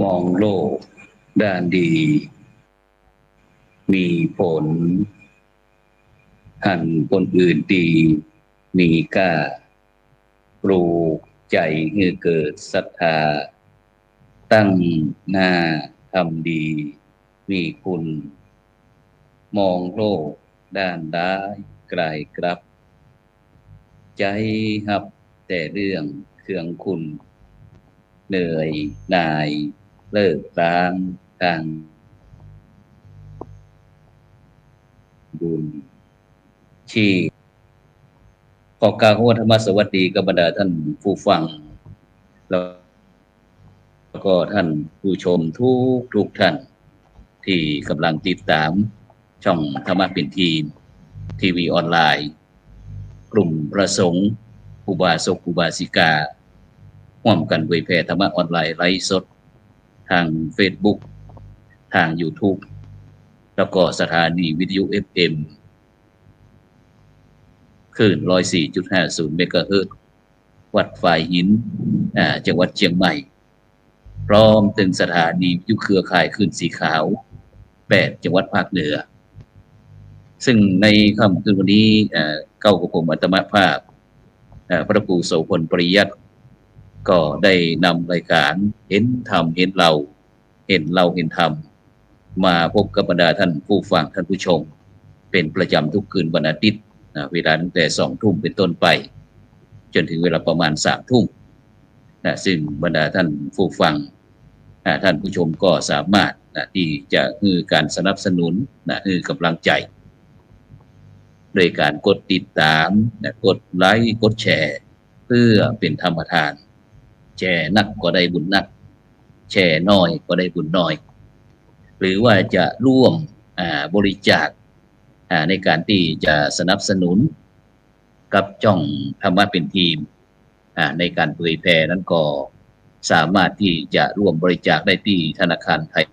มองโลกด้านดีมีผลหันคนอื่นดีมีก้าปลูกใจให้เกิดศรัทธาตั้งหน้าทำดีมีคุณมองโลกด้านร้ายไกลกลับใจหับแต่เรื่องเครื่องคุณเหนื่อยหน่ายเลิกล้างทางบุญที่ขอกล่าวธรรมสวัสดีกับบรรดาท่านผู้ฟังแล้วก็ท่านผู้ชมทุกท่านที่กำลังติดตามช่องธรรมะเป็นทีวีออนไลน์กลุ่มประสงค์อุบาสกอุบาสิการ่วมกันเผยแพร่ธรรมะออนไลน์ไลฟ์สดทาง Facebook ทาง YouTube แล้วก็สถานีวิทยุ FM คลื่น 104.50 เมกะเฮิรตซ์วัดฝายหินจังหวัดเชียงใหม่พร้อมถึงสถานีวิทยุเครือข่ายคลื่นสีขาว8จังหวัดภาคเหนือซึ่งในค่ำคืนวันนี้เก้ากับผมอาตมาภาพพระครูโสพลปริยัติก็ได้นำรายการเห็นธรรมเห็นเราเห็นธรรมมาพบกับบรรดาท่านผู้ฟังท่านผู้ชมเป็นประจำทุกคืนวันอาทิตย์เวลาตั้งแต่20:00 นเป็นต้นไปจนถึงเวลาประมาณ20:00 นซึ่งบรรดาท่านผู้ฟังท่านผู้ชมก็สามารถที่จะให้การสนับสนุนให้กำลังใจโดยการกดติดตามกดไลค์กดแชร์เพื่อเป็นธรรมทานแชร์นักก็ได้บุญนักแชร์น้อยก็ได้บุญน้อยหรือว่าจะร่วมบริจาคในการที่จะสนับสนุนกับจ่องธรรมะเป็นทีมในการเผยแพร่นั้นก็สามารถที่จะร่วมบริจาคได้ที่ธนาคารไทย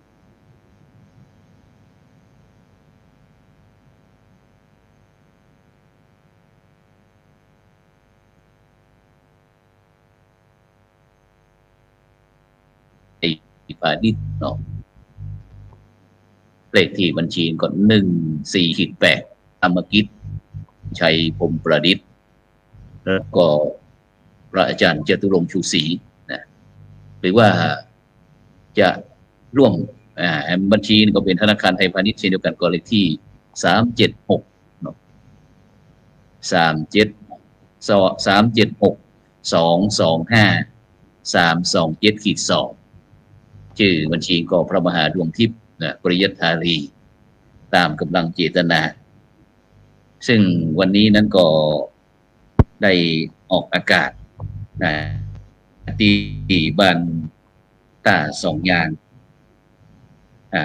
พาณิชย์เนาะเลขที่บัญชีก็14-8อมกิจชัยพรหมประดิษฐ์แล้วก็พระอาจารย์จตุรงค์ชูศรีนะหรือว่าจะร่วมบัญชีก็เป็นธนาคารไทยพาณิชย์เช่นเดียวกันก็เลขที่376เนาะ376-225-327-2ชื่อบัญชีก็พระมหาดวงทิพย์ปริยัติธารีตามกำลังเจตนาซึ่งวันนี้นั้นก็ได้ออกอากาศที่บ้านต้าสองยาง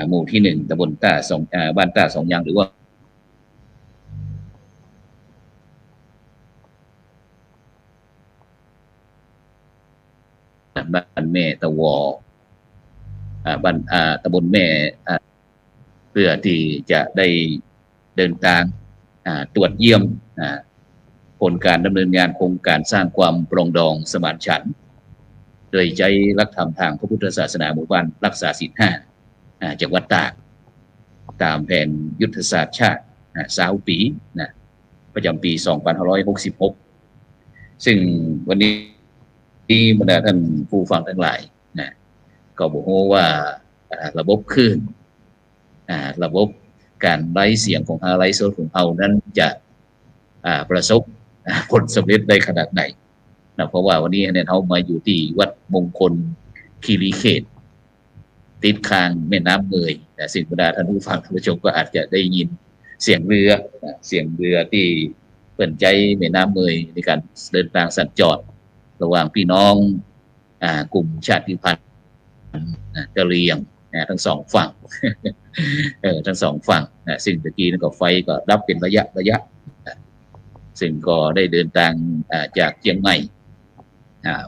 หมู่ที่1ตำบลต้าสองบ้านต้าสองยางหรือว่าบ้านแม่ตะวอบ้านตำบลแม่เพื่อที่จะได้เดินทางตรวจเยี่ยมผลการดำเนินงานโครงการสร้างความปรองดองสมานฉันท์โดยใช้หลักธรรมทางพระพุทธศาสนาหมู่บ้านรักษาศีล5จังหวัดตากตามแผนยุทธศาสตร์ชาติ20 ปีประจำปี2566ซึ่งวันนี้บรรดาท่านผู้ฟังทั้งหลายก็บอกว่าระบบคลื่นระบบการไร้เสียงของไร้โซนของเรานั้นจะประสบผลสำเร็จได้ขนาดไหนเพราะว่าวันนี้เนี่ยเรามาอยู่ที่วัดมงคลคีรีเขตติดข้างแม่น้ำเมยสิ่งบรรดาท่านผู้ฟังท่านผู้ชมก็อาจจะได้ยินเสียงเรือที่เปิดใจแม่น้ำเมยในการเดินทางสัญจรระหว่างพี่น้องกลุ่มชาติพันธุ์กะเหรี่ยงทั้งสองฝั่งทั้งสองฝั่งซึ่งตะกี้นั้นก็ไฟก็ดับเป็นระยะซึ่งก็ได้เดินทางจากเชียงใหม่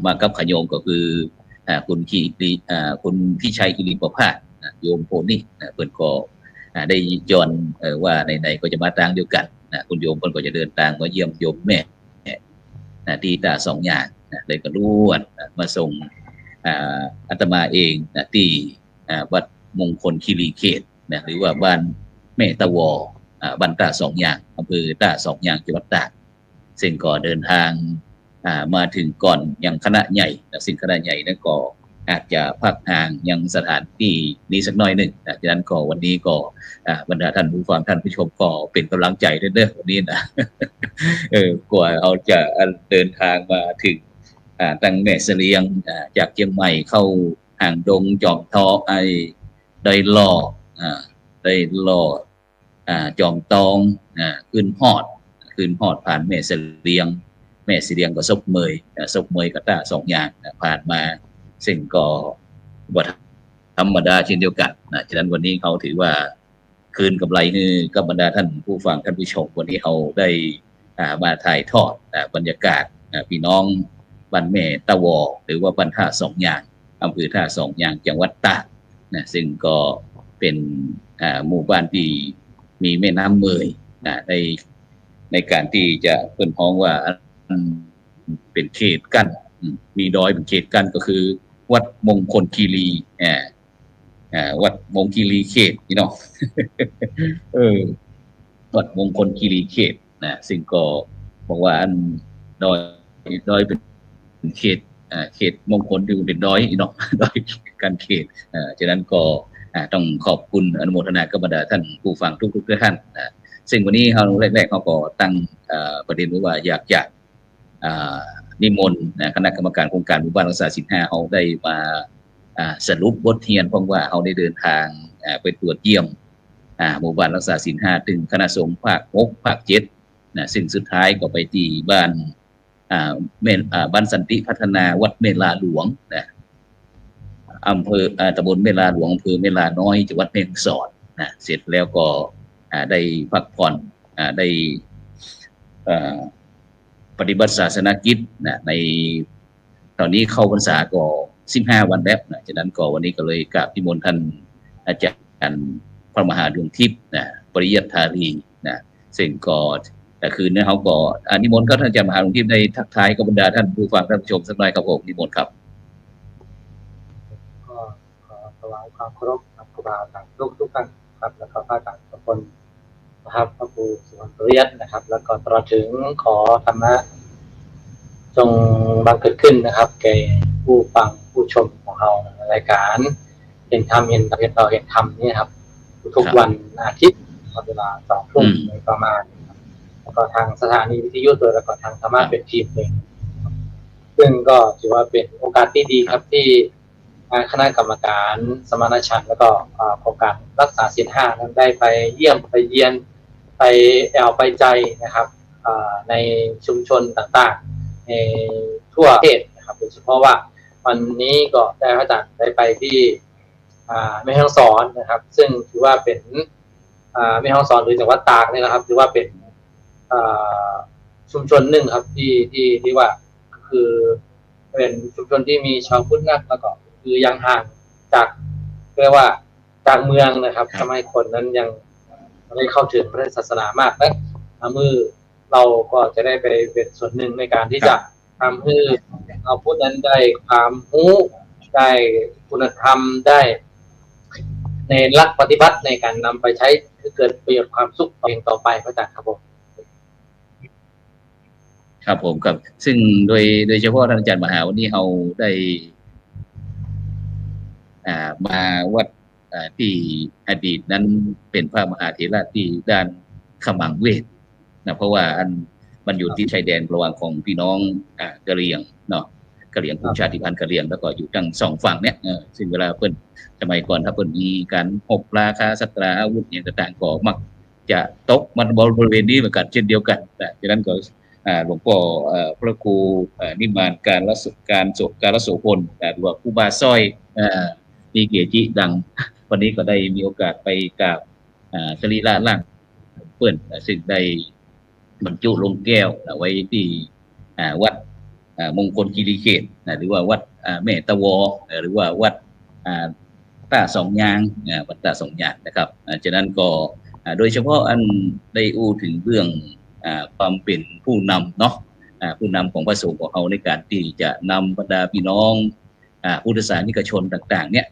มากับขโยมก็คือคุณพี่ชัยกิริประภาสโยมโพนี่เพิ่นก็ได้ย้อนว่าไหนๆก็จะมาทางเดียวกันคุณโยมเพิ่นก็จะเดินทางมาเยี่ยมโยมแม่ที่ตาสองอย่างเลยก็ล้วนมาส่ง อาตมาเองนะที่วัดมงคลคีรีเขตนะหรือว่าบ้านแม่ตะวอบ้านตาสองอย่างอำเภอตาสองอย่างจังหวัดตากซึ่งก็เดินทางมาถึงก่อนยังคณะใหญ่นะซึ่งคณะใหญ่นั้นก็อาจจะพักห่างยังสถานที่นี้สักหน่อยหนึ่งนะฉะนั้นก็วันนี้ก็บรรดาท่านผู้ฟังท่านผู้ชมก็เป็นกำลังใจเด้อวันนี้นะกว่าเราจะเดินทางมาถึงตั้งแม่เสลียงจากเชียงใหม่เข้าห่างดงจอมทอได้ล่อได้ล่อจอมตองขึ้นฮอดผ่านแม่เสลียงก็ซบเมยกับตาสองอย่างผ่านมาซึ่งก็บ่ธรรมดาเช่นเดียวกันนะฉะนั้นวันนี้เขาถือว่าคืนกำไรให้กับบรรดาท่านผู้ฟังท่านผู้ชมวันนี้เขาได้มาถ่ายทอดบรรยากาศพี่น้องบ้านแม่ตะวอหรือว่าบ้านท่าสองอย่างอำเภอท่าสองอย่างจังหวัดตากนะซึ่งก็เป็นหมู่บ้านที่มีแม่น้ำเมยในการที่จะเปิ้นพ้องว่าเป็นเขตกั้นมีดอยเป็นเขตกั้นก็คือวัดมงคลคีรีวัดมงคลคีรีเขตพี่น้องวัดมงคลคีรีเขตนะซึ่งก็บอกว่าอันดอยเป็นเขตเขตมงคลที่เป็นดอยเนาะดอยกันเขตฉะนั้นก็ต้องขอบคุณอนุโมทนากับบรรดาท่านผู้ฟังทุกท่านซึ่งวันนี้เราแรกๆเขาก็ตั้งประเด็นไว้ว่าอยากจะนิมนต์คณะกรรมการโครงการหมู่บ้านรักษาศีล5เขาได้มาสรุปบทเรียนเพราะว่าเขาได้เดินทางไปตรวจเยี่ยมหมู่บ้านรักษาศีล5ถึงคณะสงฆ์ภาค6ภาค7ซึ่งสุดท้ายก็ไปที่บ้านบ้านสันติพัฒนาวัดเมลาหลวงนะอำเภอตำบลเมลาหลวงอำเภอเมลาน้อยจังหวัดแม่ฮ่องสอนนะเสร็จแล้วก็ได้พักผ่อนได้ปฏิบัติศาสนกิจนะในตอนนี้เข้าพรรษาก็15วันแล้วนะฉะนั้นก็วันนี้ก็เลยกราบนิมนต์ท่านอาจารย์พระมหาดวงทิพย์นะปริยัติธารีนะซึ่งก็แต่คืนนี้เขาก็นิมนต์ก็ท่านอาจารย์มหาดวงทิพย์ได้ทักทายกับบรรดาท่านผู้ฟังท่านผู้ชมสักหน่อยครับผมนิมนต์ครับก็ขอถวายความเคารพครูบาอาจารย์ทุกท่านครับแล้วก็พระอาจารย์ทุกคนนะครับพระครูสุวรรณปริยัตินะครับแล้วก็ตลอดถึงขอธรรมะจงบังเกิดขึ้นนะครับแก่ผู้ฟังผู้ชมของเราในรายการเห็นธรรมเห็นธรรมนี่ครับทุกวันอาทิตย์เวลา20:00 นโดยประมาณแล้วก็ทางสถานีวิทยุโดยแล้วก็ทางธรรมะเป็นทีมหนึ่งซึ่งก็ถือว่าเป็นโอกาสที่ดีครับที่คณะกรรมการสมณฉันท์แล้วก็โครงการรักษาศีล5นั้นได้ไปเยี่ยมไปเยียนไปไปใจนะครับในชุมชนต่างๆในทั่วประเทศนะครับโดยเฉพาะว่าวันนี้ก็ได้พระอาจารย์ได้ไปที่แม่ฮ่องสอนนะครับซึ่งถือว่าเป็นแม่ฮ่องสอนหรือจังหวัดตากนี่นะครับถือว่าเป็นชุมชนหนึ่งครับที่ว่าคือเป็นชุมชนที่มีชาวพุทธนักแล้วก็คือยังห่างจากเรียกว่าจากเมืองนะครับทำให้คนนั้นยังไม่ได้เข้าถึงพระศาสนามากนะมือเราก็จะได้ไปเป็นส่วนหนึ่งในการที่จะทำให้เราพุทธนั้นได้ความรู้ได้คุณธรรมได้ในหลักปฏิบัติในการนำไปใช้ให้เกิดประโยชน์ความสุขต่อไปพระอาจารย์ครับผมครับผมครับซึ่งโดยเฉพาะท่านอาจารย์มหาวันนี้เราได้มาวัดที่อดีตนั้นเป็นพระมหาเถระที่ด้านขมังเวทนะเพราะว่ามันอยู่ที่ชายแดนระหว่างของพี่น้องกะเหรี่ยงเนาะกะเหรี่ยงกลุ่มชาติพันธุ์กะเหรี่ยงแล้วก็อยู่ทั้งสองฝั่งเนี่ยซึ่งเวลาเพิ่นสมัยก่อนถ้าเพิ่นมีการหบราคาสัตราอาวุธอย่างต่างๆก็มักจะตกมันบริเวณนี้เหมือนกันเช่นเดียวกันฉะนั้นก็หลวงพ่อพระครูนิมานการละโสพลหรือว่าครูบาสร้อยมีเกียรติดังวันนี้ก็ได้มีโอกาสไปกราบสรีระร่างเปิ้นซึ่งได้บรรจุลงแก้วไว้ที่วัดมงคลคีรีเขตหรือว่าวัดแม่ตะวอหรือว่าวัดตาสองยางวัดตาสองยางนะครับฉะนั้นก็โดยเฉพาะอันได้อู้ถึงเรื่องความเป็นผู้นำเนาะผู้นำของพระสงฆ์ของเขาในการที่จะนำบรรดาพี่น้อง พุทธศาสนิกชนต่างๆเนี่ย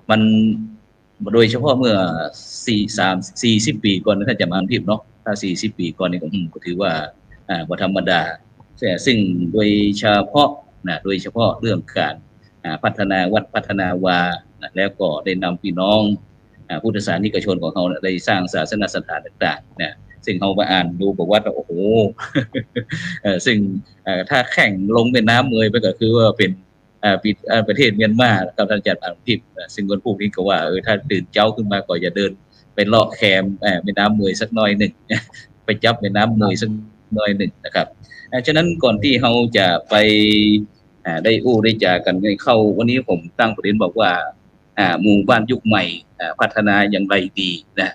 มันโดยเฉพาะเมื่อ40 ปีก่อนถ้าจะมาพิมพ์เนาะถ้า40 ปีก่อนนี่ก็ถือว่าบ่ธรรมดาซึ่งโดยเฉพาะโดยเฉพาะเรื่องการพัฒนาวัดพัฒนาวาแล้วก็ได้นำพี่น้องพุทธศาสนิกชนของเขาได้สร้างศาสนสถานต่างๆนะซึ่งเขาไปอ่านดูบอกว่าโอ้โหซึ่งถ้าแข่งลงเป็นน้ำเมยไปก็คือว่าเป็นประเทศเมียนมากับท่านอาจารย์อ่านทิพย์ซึ่งคนพวกนี้ก็ว่าถ้าตื่นเจ้าขึ้นมาก็อย่าเดินไปเลาะแคมแม่น้ำเมยสักหน่อยหนึ่งไปจับแม่น้ำเมยสักหน่อยหนึ่งนะครับฉะนั้นก่อนที่เขาจะไปได้ได้จากันเข้าวันนี้ผมตั้งประเด็นบอกว่าหมู่บ้านยุคใหม่พัฒนาอย่างไรดีนะ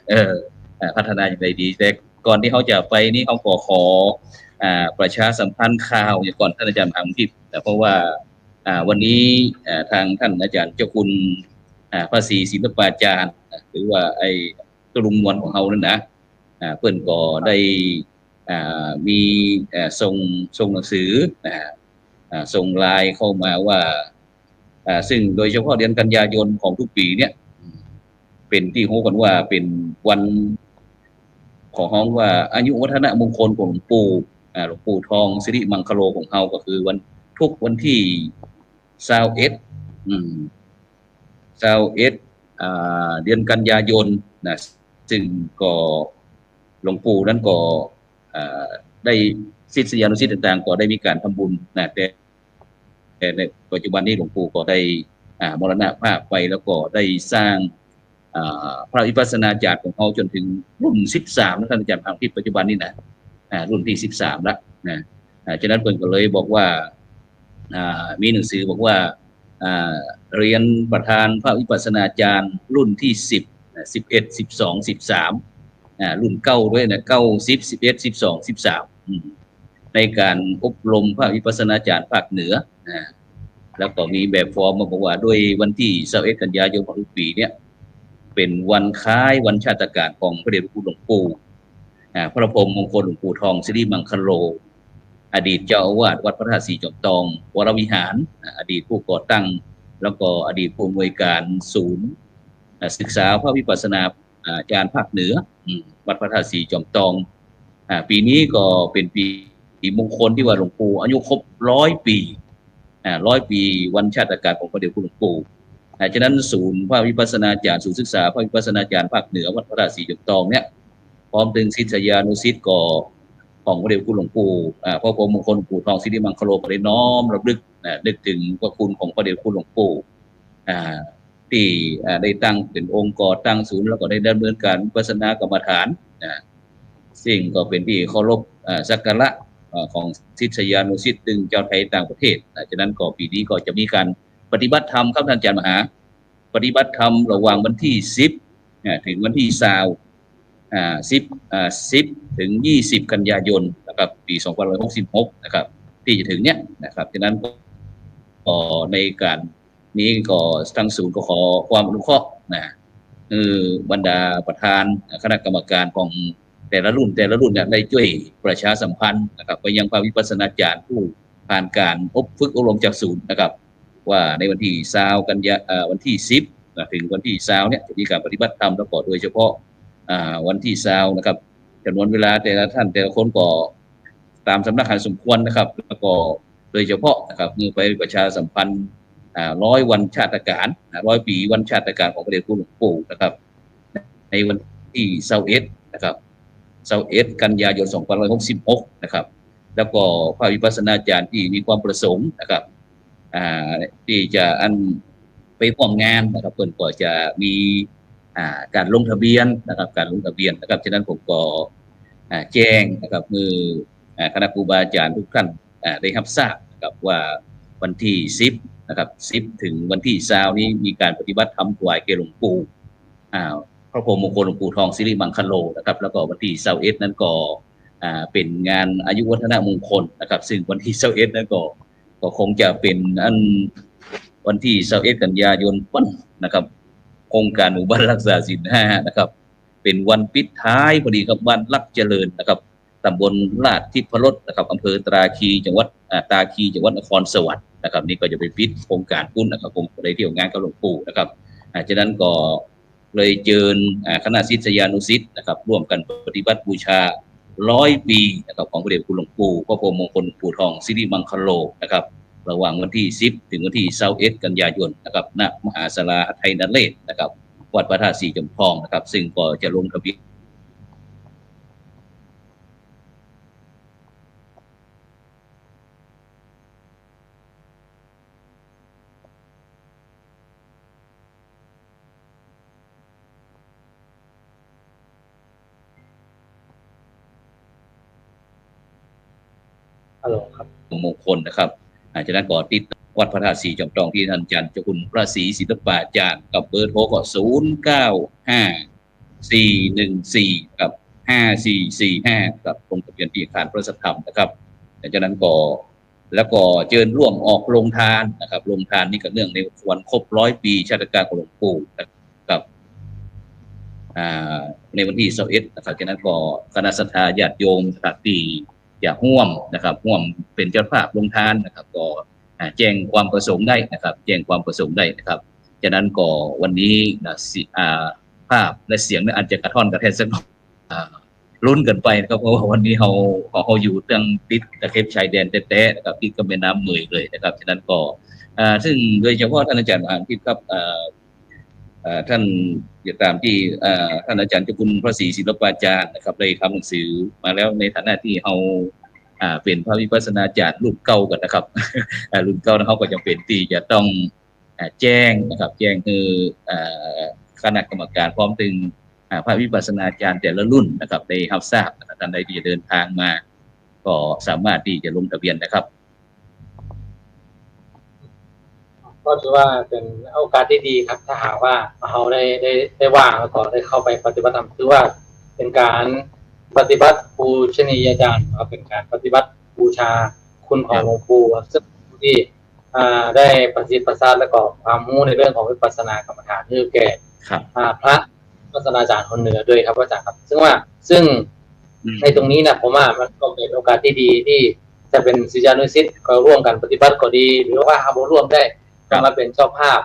พัฒนาอย่างไรดีแต่ก่อนที่เขาจะไปนี่เขาขอประชาสัมพันธ์ข่าวก่อนท่านอาจารย์อ่านทิพย์เพราะว่าวันนี้ทางท่านอาจารย์เจ้าคุณพระศรีศิลปาจารย์หรือว่าไอ้ตรุงมวลของเขานั่นนะเพิ่นก็ได้มีส่งหนังสือส่งไลน์เข้ามาว่าซึ่งโดยเฉพาะเดือนกันยายนของทุกปีเนี่ยเป็นที่รู้กันว่าเป็นวันของฮ้องว่าอายุวัฒนมงคลของหลวงปู่ทองสิริมังคโลของเฮาก็คือทุกวันที่21เดือนกันยายนนะซึ่งก็หลวงปู่นั้นก็ได้ศิษยานุศิษย์ต่างๆก็ได้มีการทำบุญนะแต่ในปัจจุบันนี้หลวงปู่ก็ได้มรณภาพไปแล้วก็ได้สร้างพระวิปัสสนาจารย์ของเขาจนถึงรุ่น13นะท่านอาจารย์ทางที่ปัจจุบันนี้นะรุ่นที่13แล้วนะฉะนั้นเพิ่นก็เลยบอกว่ามีหนังสือบอกว่าเรียนประธานพระวิปัสสนาจารย์รุ่นที่10 11 12 13รุ่นเก้าด้วยนะ9 10 11 12 13ในการอบรมพระวิปัสสนาจารย์ภาคเหนือแล้วก็มีแบบฟอร์มมาบอกว่าด้วยวันที่21กันยายนของทุกปีเนี่ยเป็นวันคล้ายวันชาติการของพระเดชพระคุณหลวงปู่พระพรหมมงคลหลวงปู่ทองสิริมังคโลอดีตเจ้าอาวาสวัดพระธาตุสีจอมทองวรวิหารอดีตผู้ก่อตั้งแล้วก็อดีตผู้อำนวยการศูนย์ศึกษาพระวิปัสสนาจารย์ภาคเหนือวัดพระธาตุสีจอมทองปีนี้ก็เป็นปีมงคลที่ว่าหลวงปู่อายุครบ100 ปี100 ปีวันชาติการของพระเดชพระคุณหลวงปู่ฉะนั้นศูนย์พระวิปัสสนาจารย์ศูนย์ศึกษาพระวิปัสสนาจารย์ภาคเหนือวัดพระธาตุสีจอมทองเนี่ยพร้อมถึงศิษยานุศิษย์ก็ของพระเดชพระคุณหลวงปู่พระพรหมมงคลปู่ทองสิริมังคโลก็ได้น้อมรำลึกนึกถึงพระคุณของพระเดชพระคุณหลวงปู่ที่ได้ตั้งเป็นองค์ก่อตั้งศูนย์แล้วก็ได้ดำเนินการวิปัสสนากรรมฐานซึ่งก็เป็นที่เคารพสักการะของศิษยานุศิษย์ตึงเจ้าไทยต่างประเทศฉะนั้นก็ปีนี้ก็จะมีการปฏิบัติธรรมครับท่านอาจารย์มหาปฏิบัติธรรมระหว่างวันที่10ถึงวันที่10ถึง20กันยายนนะครับปี2566นะครับที่จะถึงเนี้ยนะครับฉะนั้นก็ในการนี้ก็ทางศูนย์ก็ขอความอนุเคราะห์บรรดาประธานคณะกรรมการของแต่ละรุ่นเนี่ยได้ช่วยประชาสัมพันธ์นะครับไปยังพระวิปัสสนาจารย์ผู้ผ่านการฝึกอบรมจากศูนย์นะครับว่าในวันที่20กันยาวันที่10ถึงวันที่20เนี่ยจะมีการปฏิบัติธรรมแล้วก็โดยเฉพาะวันที่20นะครับจำนวนเวลาแต่ละท่านแต่ละคนก็ตามสำนักงานสมควรนะครับแล้วก็โดยเฉพาะนะครับมือไปประชาสัมพันธ์100 วันชาติการ100 ปีวันชาติการของพระเดชพระคุณหลวงปู่นะครับในวันที่21นะครับ21กันยายน2566นะครับแล้วก็พระวิปัสสนาจารย์ที่มีความประสงค์นะครับที่จะไปร่วมงานนะครับเพิ่นก็จะมีการลงทะเบียนนะครับฉะนั้นผมก็แจ้งนะครับมือคณะครูบาอาจารย์ทุกท่านได้รับทราบนะครับว่าวันที่10นะครับ10ถึงวันที่20นี้มีการปฏิบัติธรรมถวายแก่หลวงปู่พระพรหมมงคลหลวงปู่ทองสิริมังคโลนะครับแล้วก็วันที่21นั้นก็เป็นงานอายุวัฒนมงคลนะครับซึ่งวันที่21นั้นก็คงจะเป็นวันที่21กันยายนวันนะครับโครงการหมู่บ้านรักษาศีล5นะครับเป็นวันปิดท้ายพอดีครับบ้านรักเจริญนะครับ ตำบลลาดทิพรสนะครับอำเภอตราคีจังหวัดตาคีจังหวัดนครสวรรค์นะครับนี่ก็จะไปปิดโครงการพุ่นนะครับผมได้เที่ยวงานกับหลวงปู่นะครับฉะนั้นก็เลยเชิญคณะศิษยานุศิษย์นะครับร่วมกันปฏิบัติบูชา100 ปีนะครับของพระเดชคุณหลวงปู่พระพรหมมงคลปู่ทองสิริมังคโลนะครับระหว่างวันที่10ถึงวันที่21กันยายนนะครับณมหาศาลาไทยนเรศนะครับวัดพระธาตุสีจอมทองนะครับซึ่งก็จะลงทะเบียนฮัลโหลครับมงคลนะครับฉะนั้นก็ติดวัดพระธาตุสีจอมทองที่ท่านอาจารย์เจ้าคุณพระศรีศิลปาจารย์กับเบอร์โทรก็095414กับ5445กับลงทะเบียนที่อาคารพระสธรรมนะครับจากนั้นก็แล้วก็เชิญร่วมออกลงทานนะครับลงทานนี่ก็เนื่องในวันครบ100 ปีชาติการของหลวงปู่นะครับในวันที่21นะครับจากนั้นก็คณะศรัทธาญาติโยมสถานที่อยากร่วมนะครับร่วมเป็นเจ้าภาพลงทานนะครับก็แจ้งความประสงค์ได้นะครับแจ้งความประสงค์ได้นะครับจากนั้นก็วันนี้ภาพและเสียงอาจจะกระท่อนกระแทกสักหน่อยลุ้นกันไปนะครับเพราะว่าวันนี้เราอยู่ตั้งติดตะเข็บชายแดนแท้ๆนะครับติดกับแม่น้ำเมยเลยนะครับฉะนั้นก็ซึ่งโดยเฉพาะท่านอาจารย์อ่านที่ครับท่านอย่าตามที่ท่านอาจารย์เจ้าคุณพระศรีศิลปาจารย์นะครับได้ทำหนังสือมาแล้วในฐานะที่เราเป็นพระวิปัสสนาจารย์รุ่นเก่ากันนะครับรุ่นเก่าเขาก็จำเป็นที่จะต้องแจ้งนะครับแจ้งคือคณะกรรมการพร้อมถึงพระวิปัสสนาจารย์แต่ละรุ่นนะครับได้รับทราบท่านใดที่จะเดินทางมาก็สามารถที่จะลงทะเบียนนะครับก็ถือว่าเป็นโอกาสที่ดีครับถ้าหากว่าเราได้ว่างแล้วก็ได้เข้าไปปฏิบัติธรรมถือว่าเป็นการปฏิบัติบูชนียาจารย์เป็นการปฏิบัติบูชาคุณของหลวงปู่ซึ่งที่ได้ประสิทธิ์ประสาทและก็ความรู้ในเรื่องของวิปัสสนากรรมฐานที่แก่พระวิปัสสนาจารย์คนเหนือด้วยครับอาจารย์ครับซึ่งในตรงนี้นะผมว่ามันก็เป็นโอกาสที่ดีที่จะเป็นศิษยานุศิษย์ก็ร่วมกันปฏิบัติก็ดีหรือว่าเอาร่วมได้มาเป็นเจ้าภาพ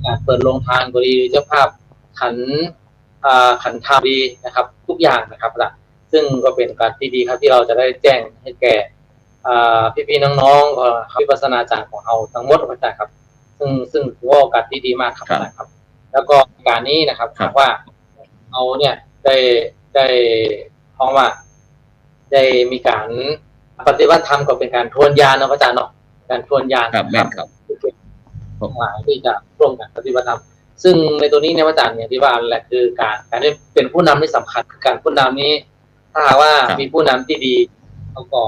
การเปิดโรงทานก็ดีเจ้าภาพขันธาดีนะครับทุกอย่างนะครับล่ะซึ่งก็เป็นการที่ดีครับที่เราจะได้แจ้งให้แก่พี่ๆน้องๆวิปัสสนาจารย์ของเราทั้งหมดอาจารย์ครับซึ่งถือว่าโอกาสที่ดีมากครับนะครับแล้วก็การนี้นะครับว่าเอาเนี่ยได้เพราะว่าได้มีการปฏิบัติธรรมก็เป็นการทวนญาณนะอาจารย์เนาะการทวนญาณครับแม่นครับหมายที่จะร่วมกันปฏิบัติธรรมซึ่งในตัวนี้เนี่ยอาจารย์เนี่ยที่ว่าแหละคือการได้เป็นผู้นำที่สำคัญการผู้นำนี้ถ้าหากว่ามีผู้นำที่ดีเขาก็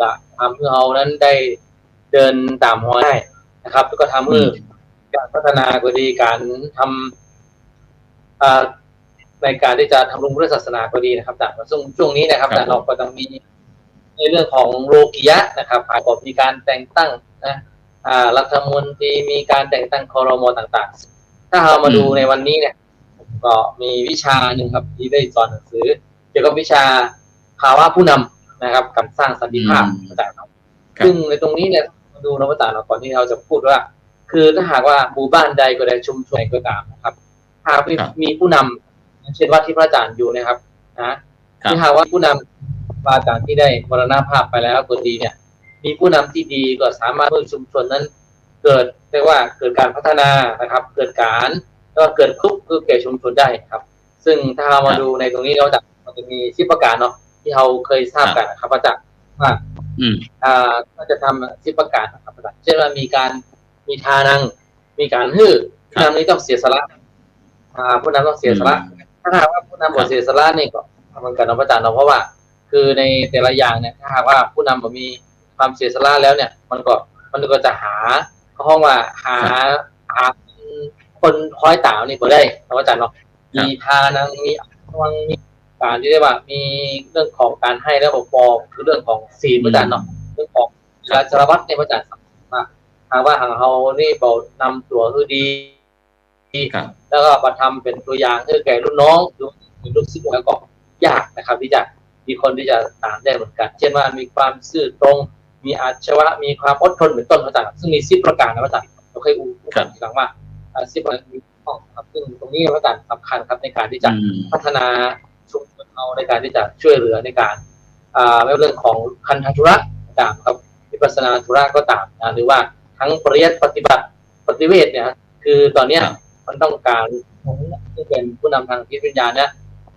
จะทำให้เรานั้นได้เดินตามหัวได้นะครับแล้วก็ทำให้การพัฒนาก็ดีการทำในการที่จะทำรงพุทธศาสนาก็ดีนะครับแต่ช่วงนี้นะครับเราก็ต้องมีในเรื่องของโลกิยะนะครับก็มีการแต่งตั้งนะรัฐมนตรีมีการแต่งตั้งครม.ต่างๆถ้าเรามาดูในวันนี้เนี่ยก็มีวิชาหนึ่งครับที่ได้สอนหนังสือเกี่ยวกับวิชาภาวะผู้นำนะครับกับสร้างสันติภาพต่างๆซึ่งในตรงนี้เนี่ยมาดูนะว่าต่างๆก่อนที่เราจะพูดว่าคือถ้าหากว่าหมู่บ้านใดก็ได้ชุมชนก็ตามนะครับหากมีผู้นำเช่นว่าที่พระอาจารย์อยู่นะครับนะที่หากว่าผู้นำพระอาจารย์ที่ได้มรณภาพไปแล้วคนดีเนี่ยมีผู้นำที่ดีก็สามารถให้ชุมชนนั้นเกิดเรียกว่าเกิดการพัฒนานะครับเกิดการแล้วก็เกิดคุกคือแก่ชุมชนได้ครับซึ่งถ้าเรามาดูในตรงนี้เราจะมี10 ประการเนาะที่เราเคยทราบกันนะครับอาจารย์ว่าก็จะทำ10 ประการนะครับอาจารย์เช่นว่ามีทานังมีการฮื้อผู้นำนี้ต้องเสียสละผู้นำต้องเสียสละถ้าหากว่าผู้นำบ่เสียสละนี่ก็เหมือนกันนะอาจารย์เนาะเพราะว่าคือในแต่ละอย่างเนี่ยถ้าหากว่าผู้นำบ่มีความเสียสละแล้วเนี่ยมันก็จะหาห้องว่าหาคนคอยตามนี่บ่ได้นะอาจารย์เนาะมีทานังมีวังมีการที่ได้ว่ามีเรื่องของการให้และปกคือเรื่องของศีลอาจารย์เนาะเรื่องของจารวัตรในอาจารย์หากว่าหางเฮานี่บ่นำตัวคือดีแล้วก็มาทำเป็นตัวอย่างให้แก่รุ่นน้องหรือลูกศิษย์แล้วก็ยากนะครับที่จะ มีคนที่จะตามได้เหมือนกันเช่นว่ามีความซื่อตรงมีอาชีวะมีความอดทนเป็นต้นมาจากซึ่งมี10 ประการนะมาจากเราเคยอู้กันทีหลังว่า10 ประการมีข้อครับซึ่งตรงนี้เป็นประการสำคัญครับในการที่จะพัฒนาชุมชนเราในการที่จะช่วยเหลือในการไม่ว่าเรื่องของคันธธุระต่างครับวิปัสสนาธุระก็ตามหรือว่าทั้งปริยัติปฏิบัติปฏิเวทเนี่ยคือตอนนี้มันต้องการที่เป็นผู้นำทางจิตวิญญาณเนี่ย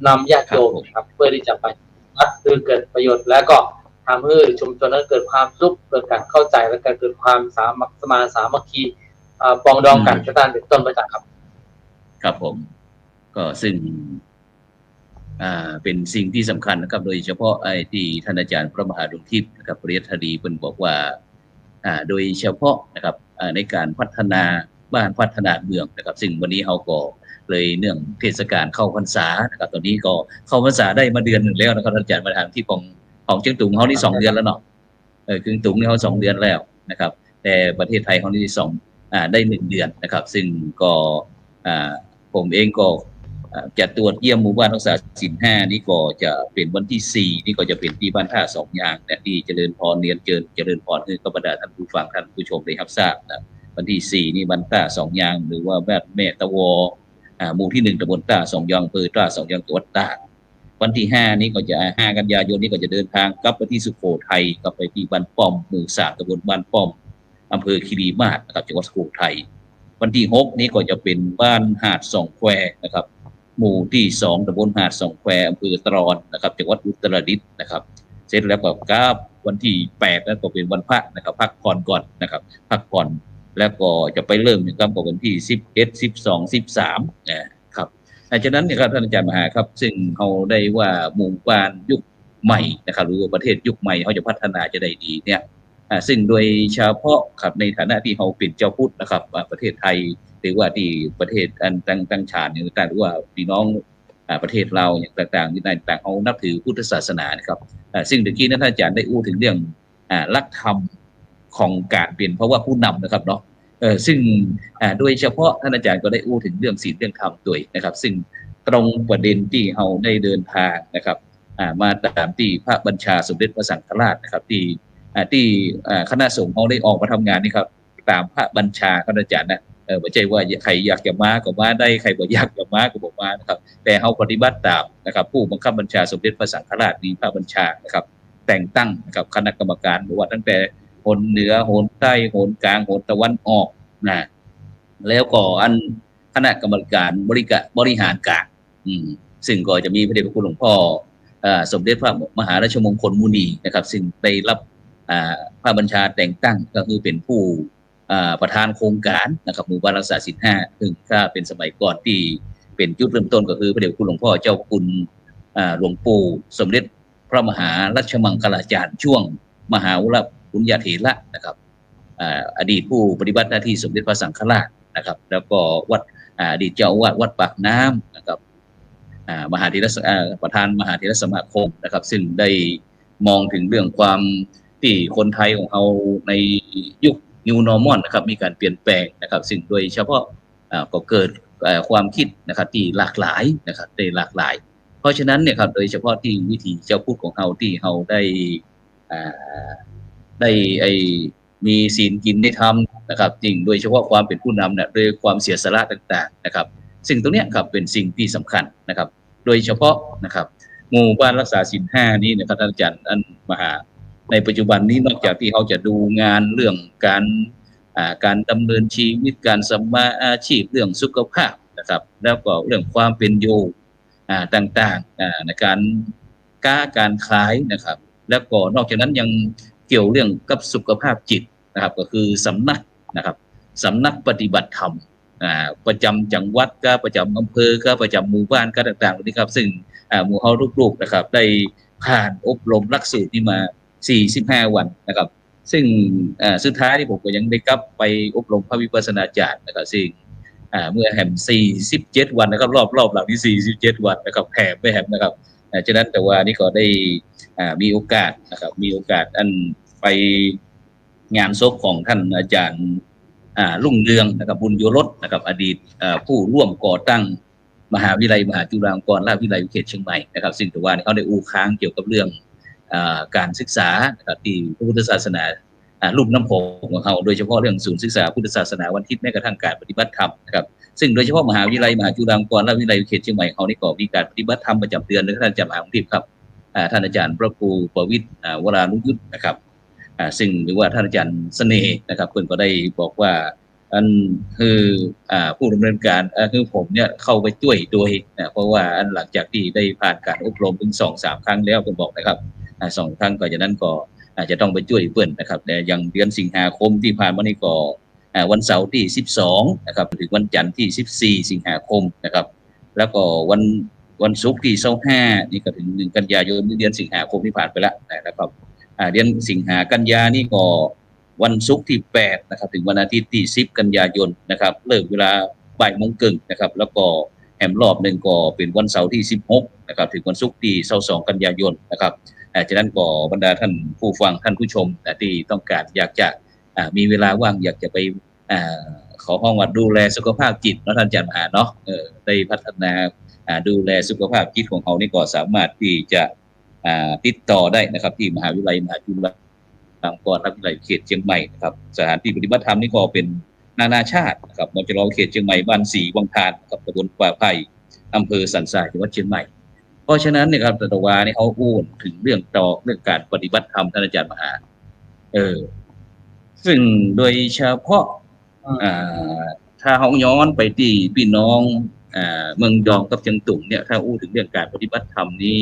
นำญาติโยมครับเพื่อที่จะไปคือเกิดประโยชน์แล้วก็ทำให้ชุมชนนั้นเกิดความสุขเกิดการเข้าใจและเกิดความสามัคคีปองดองกันกระด้านเป็นต้นมาจากครับครับผมก็ซึ่งเป็นสิ่งที่สำคัญนะครับโดยเฉพาะไอ้ที่ท่านอาจารย์พระมหาดวงทิพย์นะครับปริยัติดีเพิ่นบอกว่าโดยเฉพาะนะครับในการพัฒนาบ้านพัฒนาเมืองนะครับซึ่งวันนี้เราก็เลยเนื่องเทศกาลเข้าพรรษานะครับตอนนี้ก็เข้าพรรษาได้มาเดือนหนึ่งแล้วนะครับอาจารย์มาทางที่ของเชียงตุงเขานี่2 เดือนแล้วเนาะเชียงตุงนี่เขา2 เดือนแล้วนะครับแต่ประเทศไทยเขานี่ได้1 เดือนนะครับซึ่งก็ผมเองก็จะตรวจเยี่ยมหมู่บ้านรักษาศีล5นี่ก็จะเป็นวันที่4นี่ก็จะเป็นที่บ้านท่า2 อย่างและที่เจริญพรเรียนเจริญพรให้กับบรรดาท่านผู้ฟังท่านผู้ชมได้รับทราบนะวันที่4นี่บ้านท่า2 อย่างหรือว่าบ้านแม่ตะวอหมู่ที่1ตำบลท่า2 อย่างอำเภอท่า2 อย่างจังหวัดตากวันที่5นี่ก็จะ5 กันยายนนี่ก็จะเดินทางกลับไปที่สุโขทัยกลับไปที่บ้านป้อมหมู่3ตำบลบ้านป้อมอำเภอคีรีมาศนะครับจังหวัดสุโขทัยวันที่6นี่ก็จะเป็นบ้านหาดสองแควนะครับหมู่ที่2ตำบลหาดสองแควอำเภอตรอนนะครับจังหวัดอุตรดิตถ์นะครับเสร็จแล้วก็วันที่8นั่นก็เป็นวันพระนะครับพักผ่อนก่อนนะครับพักผ่อนแล้วก็จะไปเริ่มนะครับกับวันที่11 12 13นะครับฉะนั้นเนี่ยครับท่านอาจารย์มหาครับซึ่งเขาได้ว่าหมู่บ้านยุคใหม่นะครับหรือว่าประเทศยุคใหม่เขาจะพัฒนาจะได้ดีเนี่ยซึ่งโดยเฉพาะครับในฐานะที่เขาเป็นเจ้าพุทธนะครับประเทศไทยหรือว่าที่ประเทศต่างชาติอย่างต่างหรือว่าพี่น้องประเทศเราอย่างต่างๆที่ต่างเขานับถือพุทธศาสนานะครับซึ่งเมื่อกี้นั้นท่านอาจารย์ได้อู้ถึงเรื่องหลักธรรมของการเป็นเพราะว่าผู้นำนะครับเนาะซึ่งโดยเฉพาะท่านอาจารย์ก็ได้อู้ถึงเรื่องศีลเรื่องธรรมด้วยนะครับซึ่งตรงประเด็นที่เราได้เดินทางนะครับมาตามที่พระบัญชาสมเด็จพระสังฆราชนะครับที่คณะสงฆ์เขาได้ออกมาทำงานนี่ครับตามพระบัญชาท่านอาจารย์นะไม่ใช่ว่าใครอยากจะมาก็มาได้ใครบ่อยากจะมาก็บ่มานะครับแต่เฮาปฏิบัติตามนะครับผู้บังคับบัญชาสมเด็จพระสังฆราชมีพระบัญชานะครับแต่งตั้งนะครับคณะกรรมการหรือว่าตั้งแต่โหนเหนือโหนใต้โหนกลางโหนตะวันออกนะแล้วก็คณะกรรมการบริหารกลางซึ่งก็จะมีพระเดชพระคุณหลวงพ่อสมเด็จพระมหาราชมงคลมุนีนะครับซึ่งได้รับพระบัญชาแต่งตั้งก็คือเป็นผู้ประธานโครงการนะครับหมู่บ้านรักษาศีล5ซึ่งถ้าเป็นสมัยก่อนที่เป็นจุดเริ่มต้นก็คือพระเดชพระคุณหลวงพ่อเจ้าคุณหลวงปู่สมเด็จพระมหารัชมังคลาจารย์ช่วงมหาวรปุญญเถระนะครับอดีตผู้ปฏิบัติหน้าที่สมเด็จพระสังฆราชนะครับแล้วก็วัดอดีตเจ้าอาวาสวัดปากน้ำนะครับมหาเถรประธานมหาเถรสมาคมนะครับซึ่งได้มองถึงเรื่องความที่คนไทยของเราในยุค New Normal นะครับมีการเปลี่ยนแปลงนะครับซึ่งโดยเฉพาะก็เกิดความคิดนะครับที่หลากหลายนะครับได้หลากหลายเพราะฉะนั้นเนี่ยครับโดยเฉพาะที่วิถีเจ้าพุทธของเราที่เราได้มีศีลกินได้ทำนะครับจริงโดยเฉพาะความเป็นผู้นำเนี่ยโดยความเสียสละต่างๆนะครับสิ่งตรงนี้ครับเป็นสิ่งที่สำคัญนะครับโดยเฉพาะนะครับหมู่บ้านรักษาศีล5นี้นะครับท่านอาจารย์มหาในปัจจุบันนี้นอกจากที่เขาจะดูงานเรื่องการดำเนินชีวิตการสมาอาชีพเรื่องสุขภาพนะครับแล้วก็เรื่องความเป็นอยู่ต่างๆในการขายนะครับแล้วก็นอกจากนั้นยังเกี่ยวเรื่องกับสุขภาพจิตนะครับก็คือสำนักปฏิบัติธรรมประจำจังหวัดก็ประจำอำเภอก็ประจำหมู่บ้านก็ต่างๆนี้ครับซึ่งหมู่เฮาลูกๆนะครับได้ผ่านอบรมหลักสูตรนี้มา45 วันนะครับซึ่งสุดท้ายที่ผมก็ยังได้กลับไปอบรมพระวิปัสสนาจารย์นะครับซึ่งเมื่อแหม47 วันนะครับรอบหลังที่47 วันนะครับแหมไม่แหมนะครับฉะนั้นแต่ว่านี่ก็ได้มีโอกาสนะครับมีโอกาสไปงานศพของท่านอาจารย์รุ่งเรืองนะครับบุญโยรสนะครับอดีตผู้ร่วมก่อตั้ง มหาวิทยาลัยมหาจุฬาลงกรณราชวิทยาลัยเขตเชียงใหม่นะครับซึ่งถือว่าเขาได้อู้ค้างเกี่ยวกับเรื่องการศึกษานะครับที่พระพุทธศาสนาลุ่มน้ำโขงของเขาโดยเฉพาะเรื่องศูนย์ศึกษาพุทธศาสนาวันทิศแม้กระทั่งการปฏิบัติธรรมนะครับซึ่งโดยเฉพาะมหาวิทยาลัยมหาจุฬาลงกรณราชวิทยาลัยเขตเชียงใหม่เขานี่ก็มีการปฏิบัติธรรมประจำเดือนท่านอาจารย์มหาวิทยาลัยครับท่านอาจารย์พระครูประวิตรวรานุยุทธนะครับซึ่งหรือว่าท่านอาจารย์เสน่ห์นะครับเพิ่นก็ได้บอกว่าอันคือผู้ดำเนินการคือผมเนี่ยเข้าไปช่วยโดยเพราะว่าหลังจากที่ได้ผ่านการอบรมถึง 2-3 ครั้งแล้วผมบอกนะครับ2 ครั้งก่อนจากนั้นก็อาจจะต้องไปช่วยเพื่อนนะครับแต่อย่างเดือนสิงหาคมที่ผ่านมานี่ก็วันเสาร์ที่12นะครับถึงวันจันทร์ที่14สิงหาคมนะครับแล้วก็วันศุกร์ที่25นี่ก็ถึง1กันยายนเดือนสิงหาคมที่ผ่านไปแล้วนะครับเดือนสิงหากันยานี่ก็วันศุกร์ที่8นะครับถึงวันอาทิตย์ที่10กันยายนนะครับเลิกเวลาบ่ายโมงครึ่งนะครับแล้วก็แหมรอบนึงก็เป็นวันเสาร์ที่16นะครับถึงวันศุกร์ที่22กันยายนนะครับฉะนั้นก็บรรดาท่านผู้ฟังท่านผู้ชมที่ต้องการอยากจะมีเวลาว่างอยากจะไปขอห้องวัดดูแลสุขภาพจิตท่านอาจารย์มหาเนาะได้พัฒนาดูแลสุขภาพจิตของเขานี่ก็สามารถที่จะติดต่อได้นะครับที่มหาวิทยาลัยมหาจุฬาลงกรณราชวิทยาลัยเขตเชียงใหม่นะครับสถานที่ปฏิบัติธรรมนี่ก็เป็นนานาชาตินะครับมจร.เขตเชียงใหม่บ้านศรีวังทานกับตำบลป่าไผ่อำเภอสันทรายจังหวัดเชียงใหม่เพราะฉะนั้นเนี่ยครับตะวานี่เขาอู้ถึงเรื่องการปฏิบัติธรรมท่านอาจารย์มหาซึ่งโดยเฉพาะถ้าเขาย้อนไปที่พี่น้องเมืองยองกับเชียงตุงเนี่ยถ้าอู้ถึงเรื่องการปฏิบัติธรรมนี้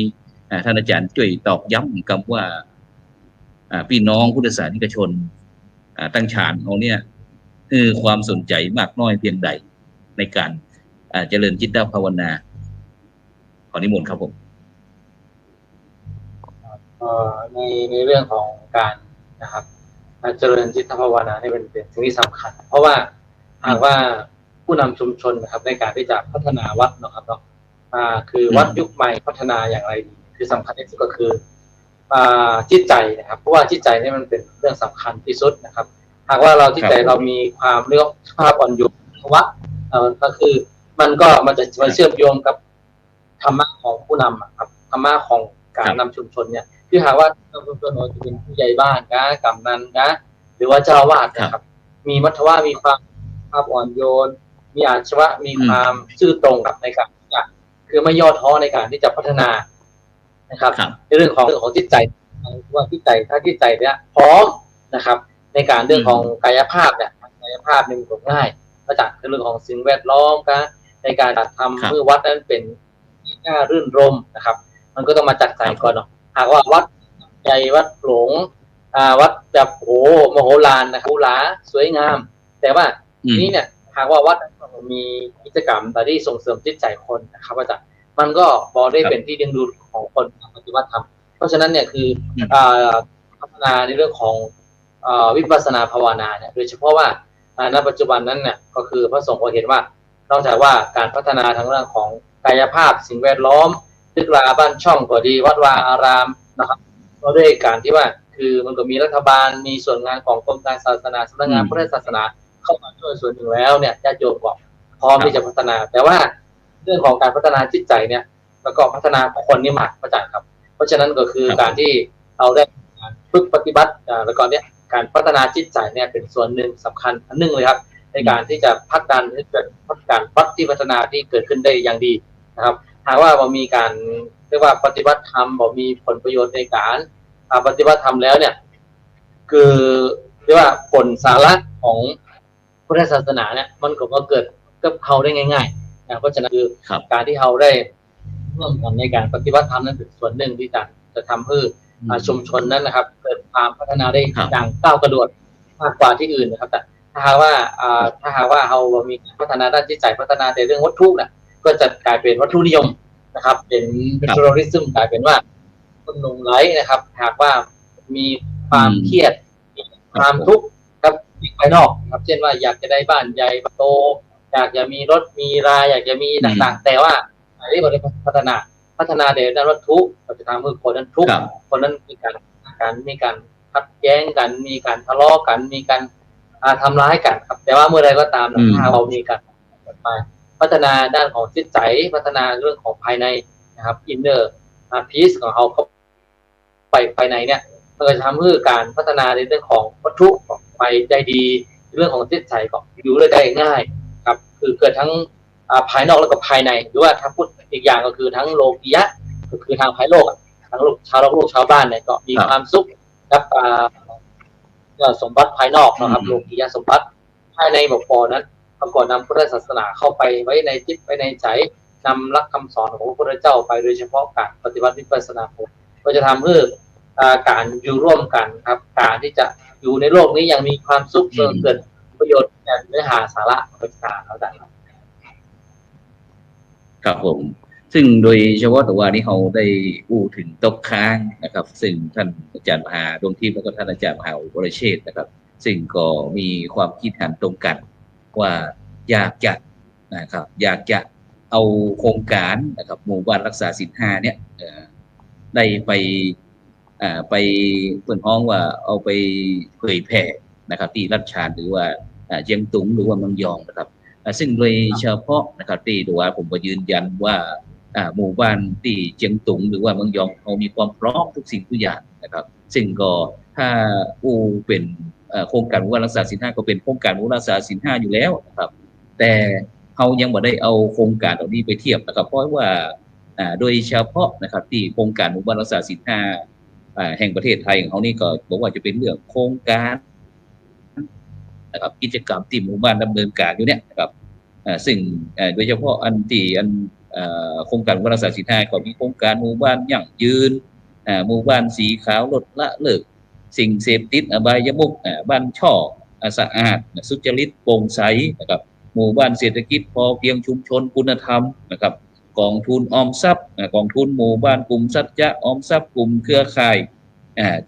ท่านอาจารย์ช่วยตอกย้ำคำว่าพี่น้องพุทธศาสนิกชนตั้งฌานเขาเนี่ยความสนใจมากน้อยเพียงใดในการเจริญจิตภาวนาขอนิมนต์ครับผมในเรื่องของการนะครับเจริญจิตภาวนานี่เป็นสิ่งที่สำคัญเพราะว่าหากว่าผู้นำชุมชนนะครับในการที่จะพัฒนาวัดนะครับเนาะคือวัดยุคใหม่พัฒนาอย่างไรดีคือสำคัญที่สุดก็คือจิตใจนะครับเพราะว่าจิตใจนี่มันเป็นเรื่องสำคัญที่สุดนะครับหากว่าเราจิตใจเรามีความเรียกภาพอ่อนโยนวัดก็คือมันจะเชื่อมโยงกับธรรมะของผู้นำครับธรรมะของการนำชุมชนเนี่ยที่หากว่าชุมชนเราจะเป็นผู้ใหญ่บ้านนะกำนันนะหรือว่าเจ้าวาดนะครับมีมัทวะมีความภาพอ่อนโยนมีอาชีวะมีความซื่อตรงกับในการคือไม่ย่อท้อในการที่จะพัฒนานะครับในเรื่องของจิตใจว่าจิตใจถ้าจิตใจเนี่ยพร้อมนะครับในการเรื่องของกายภาพเนี่ยกายภาพนี่มันง่ายมาจากเรื่องของสิ่งแวดล้อมนะในการจัดทำเพื่อวัดนั้นเป็นที่น่ารื่นรมนะครับมันก็ต้องมาจัดใจก่อนเนาะหากว่าวัดใหญ่วัดหลงวัดแบบโอ้มโหฬารนะครับหรูหราสวยงามแต่ว่านี้เนี่ยหากว่าวัดมีกิจกรรมที่ส่งเสริมจิตใจคนนะครับอาจารย์มันก็บอได้เป็นที่ดึงดูดของคนปฏิบัติธรรมเพราะฉะนั้นเนี่ยคือพัฒนาในเรื่องของวิปัสสนาภาวนาเนี่ยโดยเฉพาะว่าณปัจจุบันนั้นเนี่ยก็คือพระสงฆ์ก็เห็นว่านอกจากว่าการพัฒนาทางเรื่องของกายภาพสิ่งแวดล้อมตึกราบ้านช่องก็ดีวัดวาอารามนะครับก็ด้วยการที่ว่าคือมันก็มีรัฐบาลมีส่วนงานของกรมการศาสนาสำนักงานพระพุทธศาสนาเข้ามาช่วยส่วนหนึ่งแล้วเนี่ยญาติโยมก็พร้อมที่จะพัฒนาแต่ว่าเรื่องของการพัฒนาจิตใจเนี่ยแล้วก็พัฒนาคนนี่มากประจักษ์ครับเพราะฉะนั้นก็คือการที่เราได้ฝึกปฏิบัติแล้วก็เนี่ยการพัฒนาจิตใจเนี่ยเป็นส่วนหนึ่งสำคัญอันหนึ่งเลยครับในการที่จะพัฒนาให้เกิดการพัฒนาที่เกิดขึ้นได้อย่างดีนะครับหากว่าเรามีการเรียกว่าปฏิบัติธรรมบ่มีผลประโยชน์ในการปฏิบัติธรรมแล้วเนี่ยคือเรียกว่าผลสาระของพุทธศาสนาเนี่ยมันก็เกิดกับเขาได้ง่ายๆนะเพราะฉะนั้นคือการที่เขาได้ร่วมกันในการปฏิบัติธรรมนั้นเป็นส่วนหนึ่งที่จะทำให้ชุมชนนั้นนะครับเกิดความพัฒนาได้อย่างก้าวกระโดดมากกว่าที่อื่นนะครับแต่ถ้าหากว่าเรามีพัฒนาด้านจิตใจพัฒนาแต่เรื่องวัตถุน่ะก็จะกลายเป็นวัตถุนิยมนะครับเป็นทัวริซึมกลายเป็นว่าคนหลงไหลนะครับหากว่ามีความเครียดความทุกข์ครับภายนอกครับเช่นว่าอยากจะได้บ้านใหญ่โตอยากจะมีรถมีราอยากจะมีต่างๆแต่ว่าไม่ได้พัฒนาในด้านวัตถุเราจะทำให้คนนั้นทุกข์คนนั้นมีการขัดแย้งกันมีการทะเลาะกันมีการทำร้ายกันครับแต่ว่าเมื่อไรก็ตามถ้าเรามีการ พัฒนาด้านของจิตใจพัฒนาเรื่องของภายในนะครับอินเนอร์พีซของเขาไปภายในเนี่ยมันก็จะทำให้การพัฒนาในเรื่องของวัตถุไปได้ดีเรื่องของจิตใจก็อยู่ได้ง่ายครับคือเกิดทั้งภายนอกแล้วก็ภายในหรือว่าถ้าพูดอีกอย่างก็คือทั้งโลกียะก็คือทางภายโลกทั้งโลกชาวโลกชาวบ้านเนี่ยก็มีความสุขกับสมบัติภายนอกนะครับโลกียะสมบัติภายในบอกพอนั้นประกอบนำพุทธศาสนาเข้าไปไว้ในจิตไว้ในใจนำหลักคำสอนของพระพุทธเจ้าไปโดยเฉพาะการปฏิบัติวิปัสสนาก็จะทำให้การอยู่ร่วมกันครับการที่จะอยู่ในโลกนี้อย่างมีความสุขเกิดประโยชน์จากเนื้อหาสาระประการแล้วได้ครับผมซึ่งโดยเฉพาะตัวนี้เขาได้พูดถึงตกค้างนะครับซึ่งท่านอาจารย์มหาดวงทิพย์แล้วก็ท่านอาจารย์มหาบริเชษฐ์นะครับซึ่งก็มีความคิดเห็นตรงกันว่าอยากจะนะครับอยากจะเอาโครงการนะครับหมู่บ้านรักษาศีล5เนี่ยได้ไปไปเปิดห้องว่าเอาไปเผยแผ่นะครับที่รัชฉานหรือว่าเจียงตุงหรือว่าเมืองยองนะครับซึ่งโดยเฉพาะนะครับที่ดูว่าผมก็ยืนยันว่าหมู่บ้านที่เจียงตุงหรือว่าเมืองยองเขามีความพร้อมทุกสิ่งทุกอย่างนะครับซึ่งก็ถ้าเป็นโครงการหมู่บ้านรักษาศีล5ก็เป็นโครงการหมู่บ้านรักษาศีล5อยู่แล้วนะครับแต่เขายังไม่ได้เอาโครงการเหล่านี้ไปเทียบนะครับเพราะว่าโดยเฉพาะนะครับที่โครงการหมู่บ้านรักษาศีล5แห่งประเทศไทยของเขานี่ก็บอกว่าจะเป็นเรื่องโครงการนะครับกิจกรรมที่หมู่บ้านดำเนินการอยู่เนี่ยนะครับซึ่งโดยเฉพาะโครงการหมู่บ้านรักษาศีล5ก็มีโครงการหมู่บ้านยั่งยืนหมู่บ้านสีขาวลดละเลิกสิ่งเสพติดอบายมุขบ้านช่อสะอาดสุจริตโปร่งใสนะครับหมู่บ้านเศรษฐกิจพอเพียงชุมชนคุณธรรมนะครับกองทุนออมทรัพย์กองทุนหมู่บ้านกลุ่มสัจจะออมทรัพย์กลุ่มเครือข่าย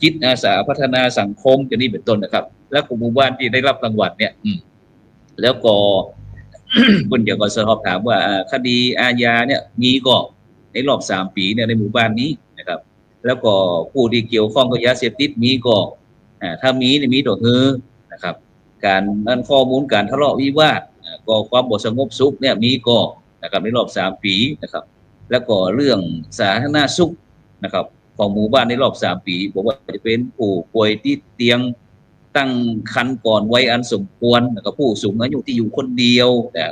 จิตอาสาพัฒนาสังคมจะนี่เป็นต้นนะครับและกลุ่มหมู่บ้านที่ได้รับรางวัลเนี่ยแล้วก็ คนเดียวก็สอบถามว่าคดีอาญาเนี่ยมีก็ในรอบ3 ปีเนี่ยในหมู่บ้านนี้นะครับแล้วก็ผู้ที่เกี่ยวข้องกับยาเสพติดมีก็ถ้ามีเนี่ยมีตัวนะครับการนั่นข้อมูลการทะเลาะวิวาทก็ความบ่สงบสุขเนี่ยมีก็นะครับในรอบ3 ปีนะครับแล้วก็เรื่องสาธารณสุขนะครับของหมู่บ้านในรอบ3 ปีบอกว่าจะเป็นผู้ป่วยติดเตียงตั้งครรภ์ก่อนวัยอันสมควรนะครับผู้สูงอายุที่อยู่คนเดียวแต่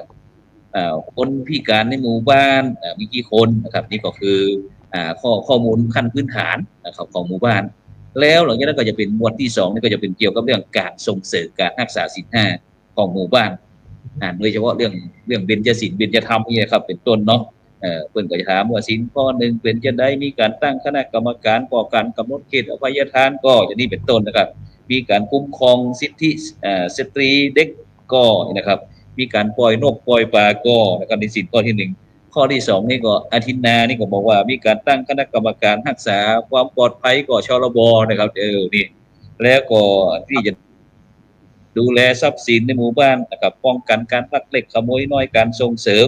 คนพิการในหมู่บ้านมีกี่คนนะครับนี่ก็คือข้อมูลขั้นพื้นฐานนะครับของหมู่บ้านแล้วหลังจากนั้นก็จะเป็นหมวดที่2นี่ก็จะเป็นเกี่ยวกับเรื่องการส่งเสริมการรักษาศีล5ของหมู่บ้านโดยเฉพาะเรื่องเบญจศีลเบญจธรรมนี่ครับเป็นต้นเนาะเพิ่นก็จะถามว่าศีลข้อ1เป็นจะได้มีการตั้งคณะกรรมการก่อการกำหนดเขตอภัยทานก็อย่างนี้เป็นต้นนะครับมีการคุ้มครองสิทธิสตรีเด็กก็นะครับมีการปล่อยนกปล่อยปลาก็นะครับในศีลข้อที่1ข้อที่2นี่ก็อาทินนานี่ก็บอกว่ามีการตั้งคณะกรรมการรักษาความปลอดภัยก็ชลบนะครับนี่แล้วก็ที่จะดูแลทรัพย์สินในหมู่บ้านนะครับป้องกันการลักเล็กขโมยน้อยการส่งเสริม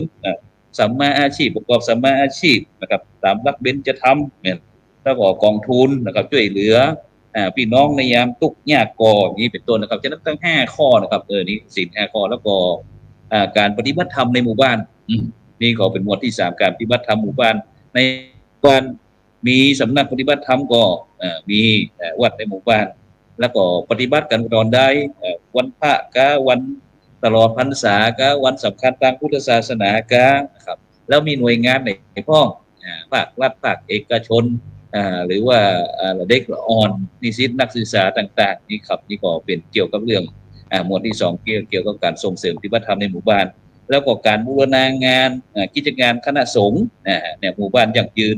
สัมมาอาชีพประกอบสัมมาอาชีพนะครับตามหลักเบญจธรรมเนี่ยแล้วก็กองทุนนะครับช่วยเหลือพี่น้องในยามทุกข์ยากก็อย่างนี้เป็นต้นนะครับฉะนั้นตั้ง5 ข้อนะครับนี่ศีล5 ข้อแล้วก็การปฏิบัติธรรมในหมู่บ้านนี่ก็เป็นหมวดที่3การปฏิบัติธรรมหมู่บ้านในบ้านมีสำนักปฏิบัติธรรมก็มีวัดในหมู่บ้านแล้วก็ปฏิบัติกันตอนได้วันพระกะวันตลอดพรรษากะวันสำคัญทางพุทธศาสนากะนะครับแล้วมีหน่วยงานในพ้องภาครัฐภาคเอกชนหรือว่าเด็กอ่อนนิสิตนักศึกษาต่างๆนี่ครับนี่ก็เป็นเกี่ยวกับเรื่องหมวดที่2เกี่ยวกับการส่งเสริมปฏิบัติธรรมในหมู่บ้านแล้วก็การบูรณาการกิจการคณะสงฆ์ในหมู่บ้านยั่งยืน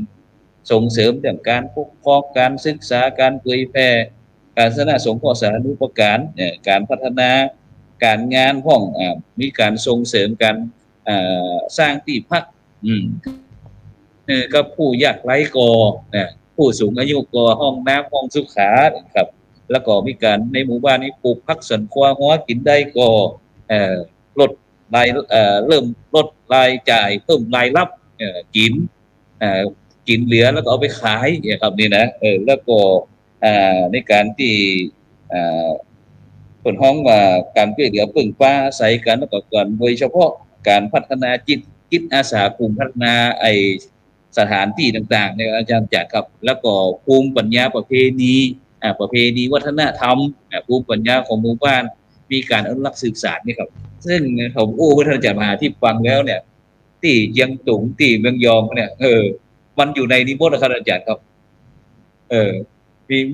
ส่งเสริมเรื่องการปกครองการศึกษาการเผยแพร่การคณะสงฆ์ข้อสาธารณูปการการพัฒนาการงานห้องมีการส่งเสริมการสร้างที่พักก็ผู้ยากไร้ก่อผู้สูงอายุก่อห้องน้ำห้องสุขาครับแล้วก็มีการในหมู่บ้านนี้ปลูกผักสวนครัวหัวกินได้ก็ลดรายเริ่มลดรายจ่ายเพิ่มรายรับกินเหลือแล้วก็เอาไปขายครับนี่นะแล้วก็ในการที่คนห้องว่าการช่วยเหลือพึ่งพาอาศัยกันแล้วก็การโดยเฉพาะการพัฒนาจิต จิตอาสากลุ่มพัฒนาสถานที่ต่างๆเนี่ยอาจารย์จัดครับแล้วก็ภูมิปัญญาประเพณีประเพณีวัฒนธรรมภูมิปัญญาของหมู่บ้านมีการอนุรักษ์สืบสานนี่ครับซึ่งผมท่านอาจารย์มหาที่ฟังแล้วเนี่ยที่เชียงตุงที่เมืองยองเนี่ยมันอยู่ในนิมนต์นะครับอาจารย์ครับ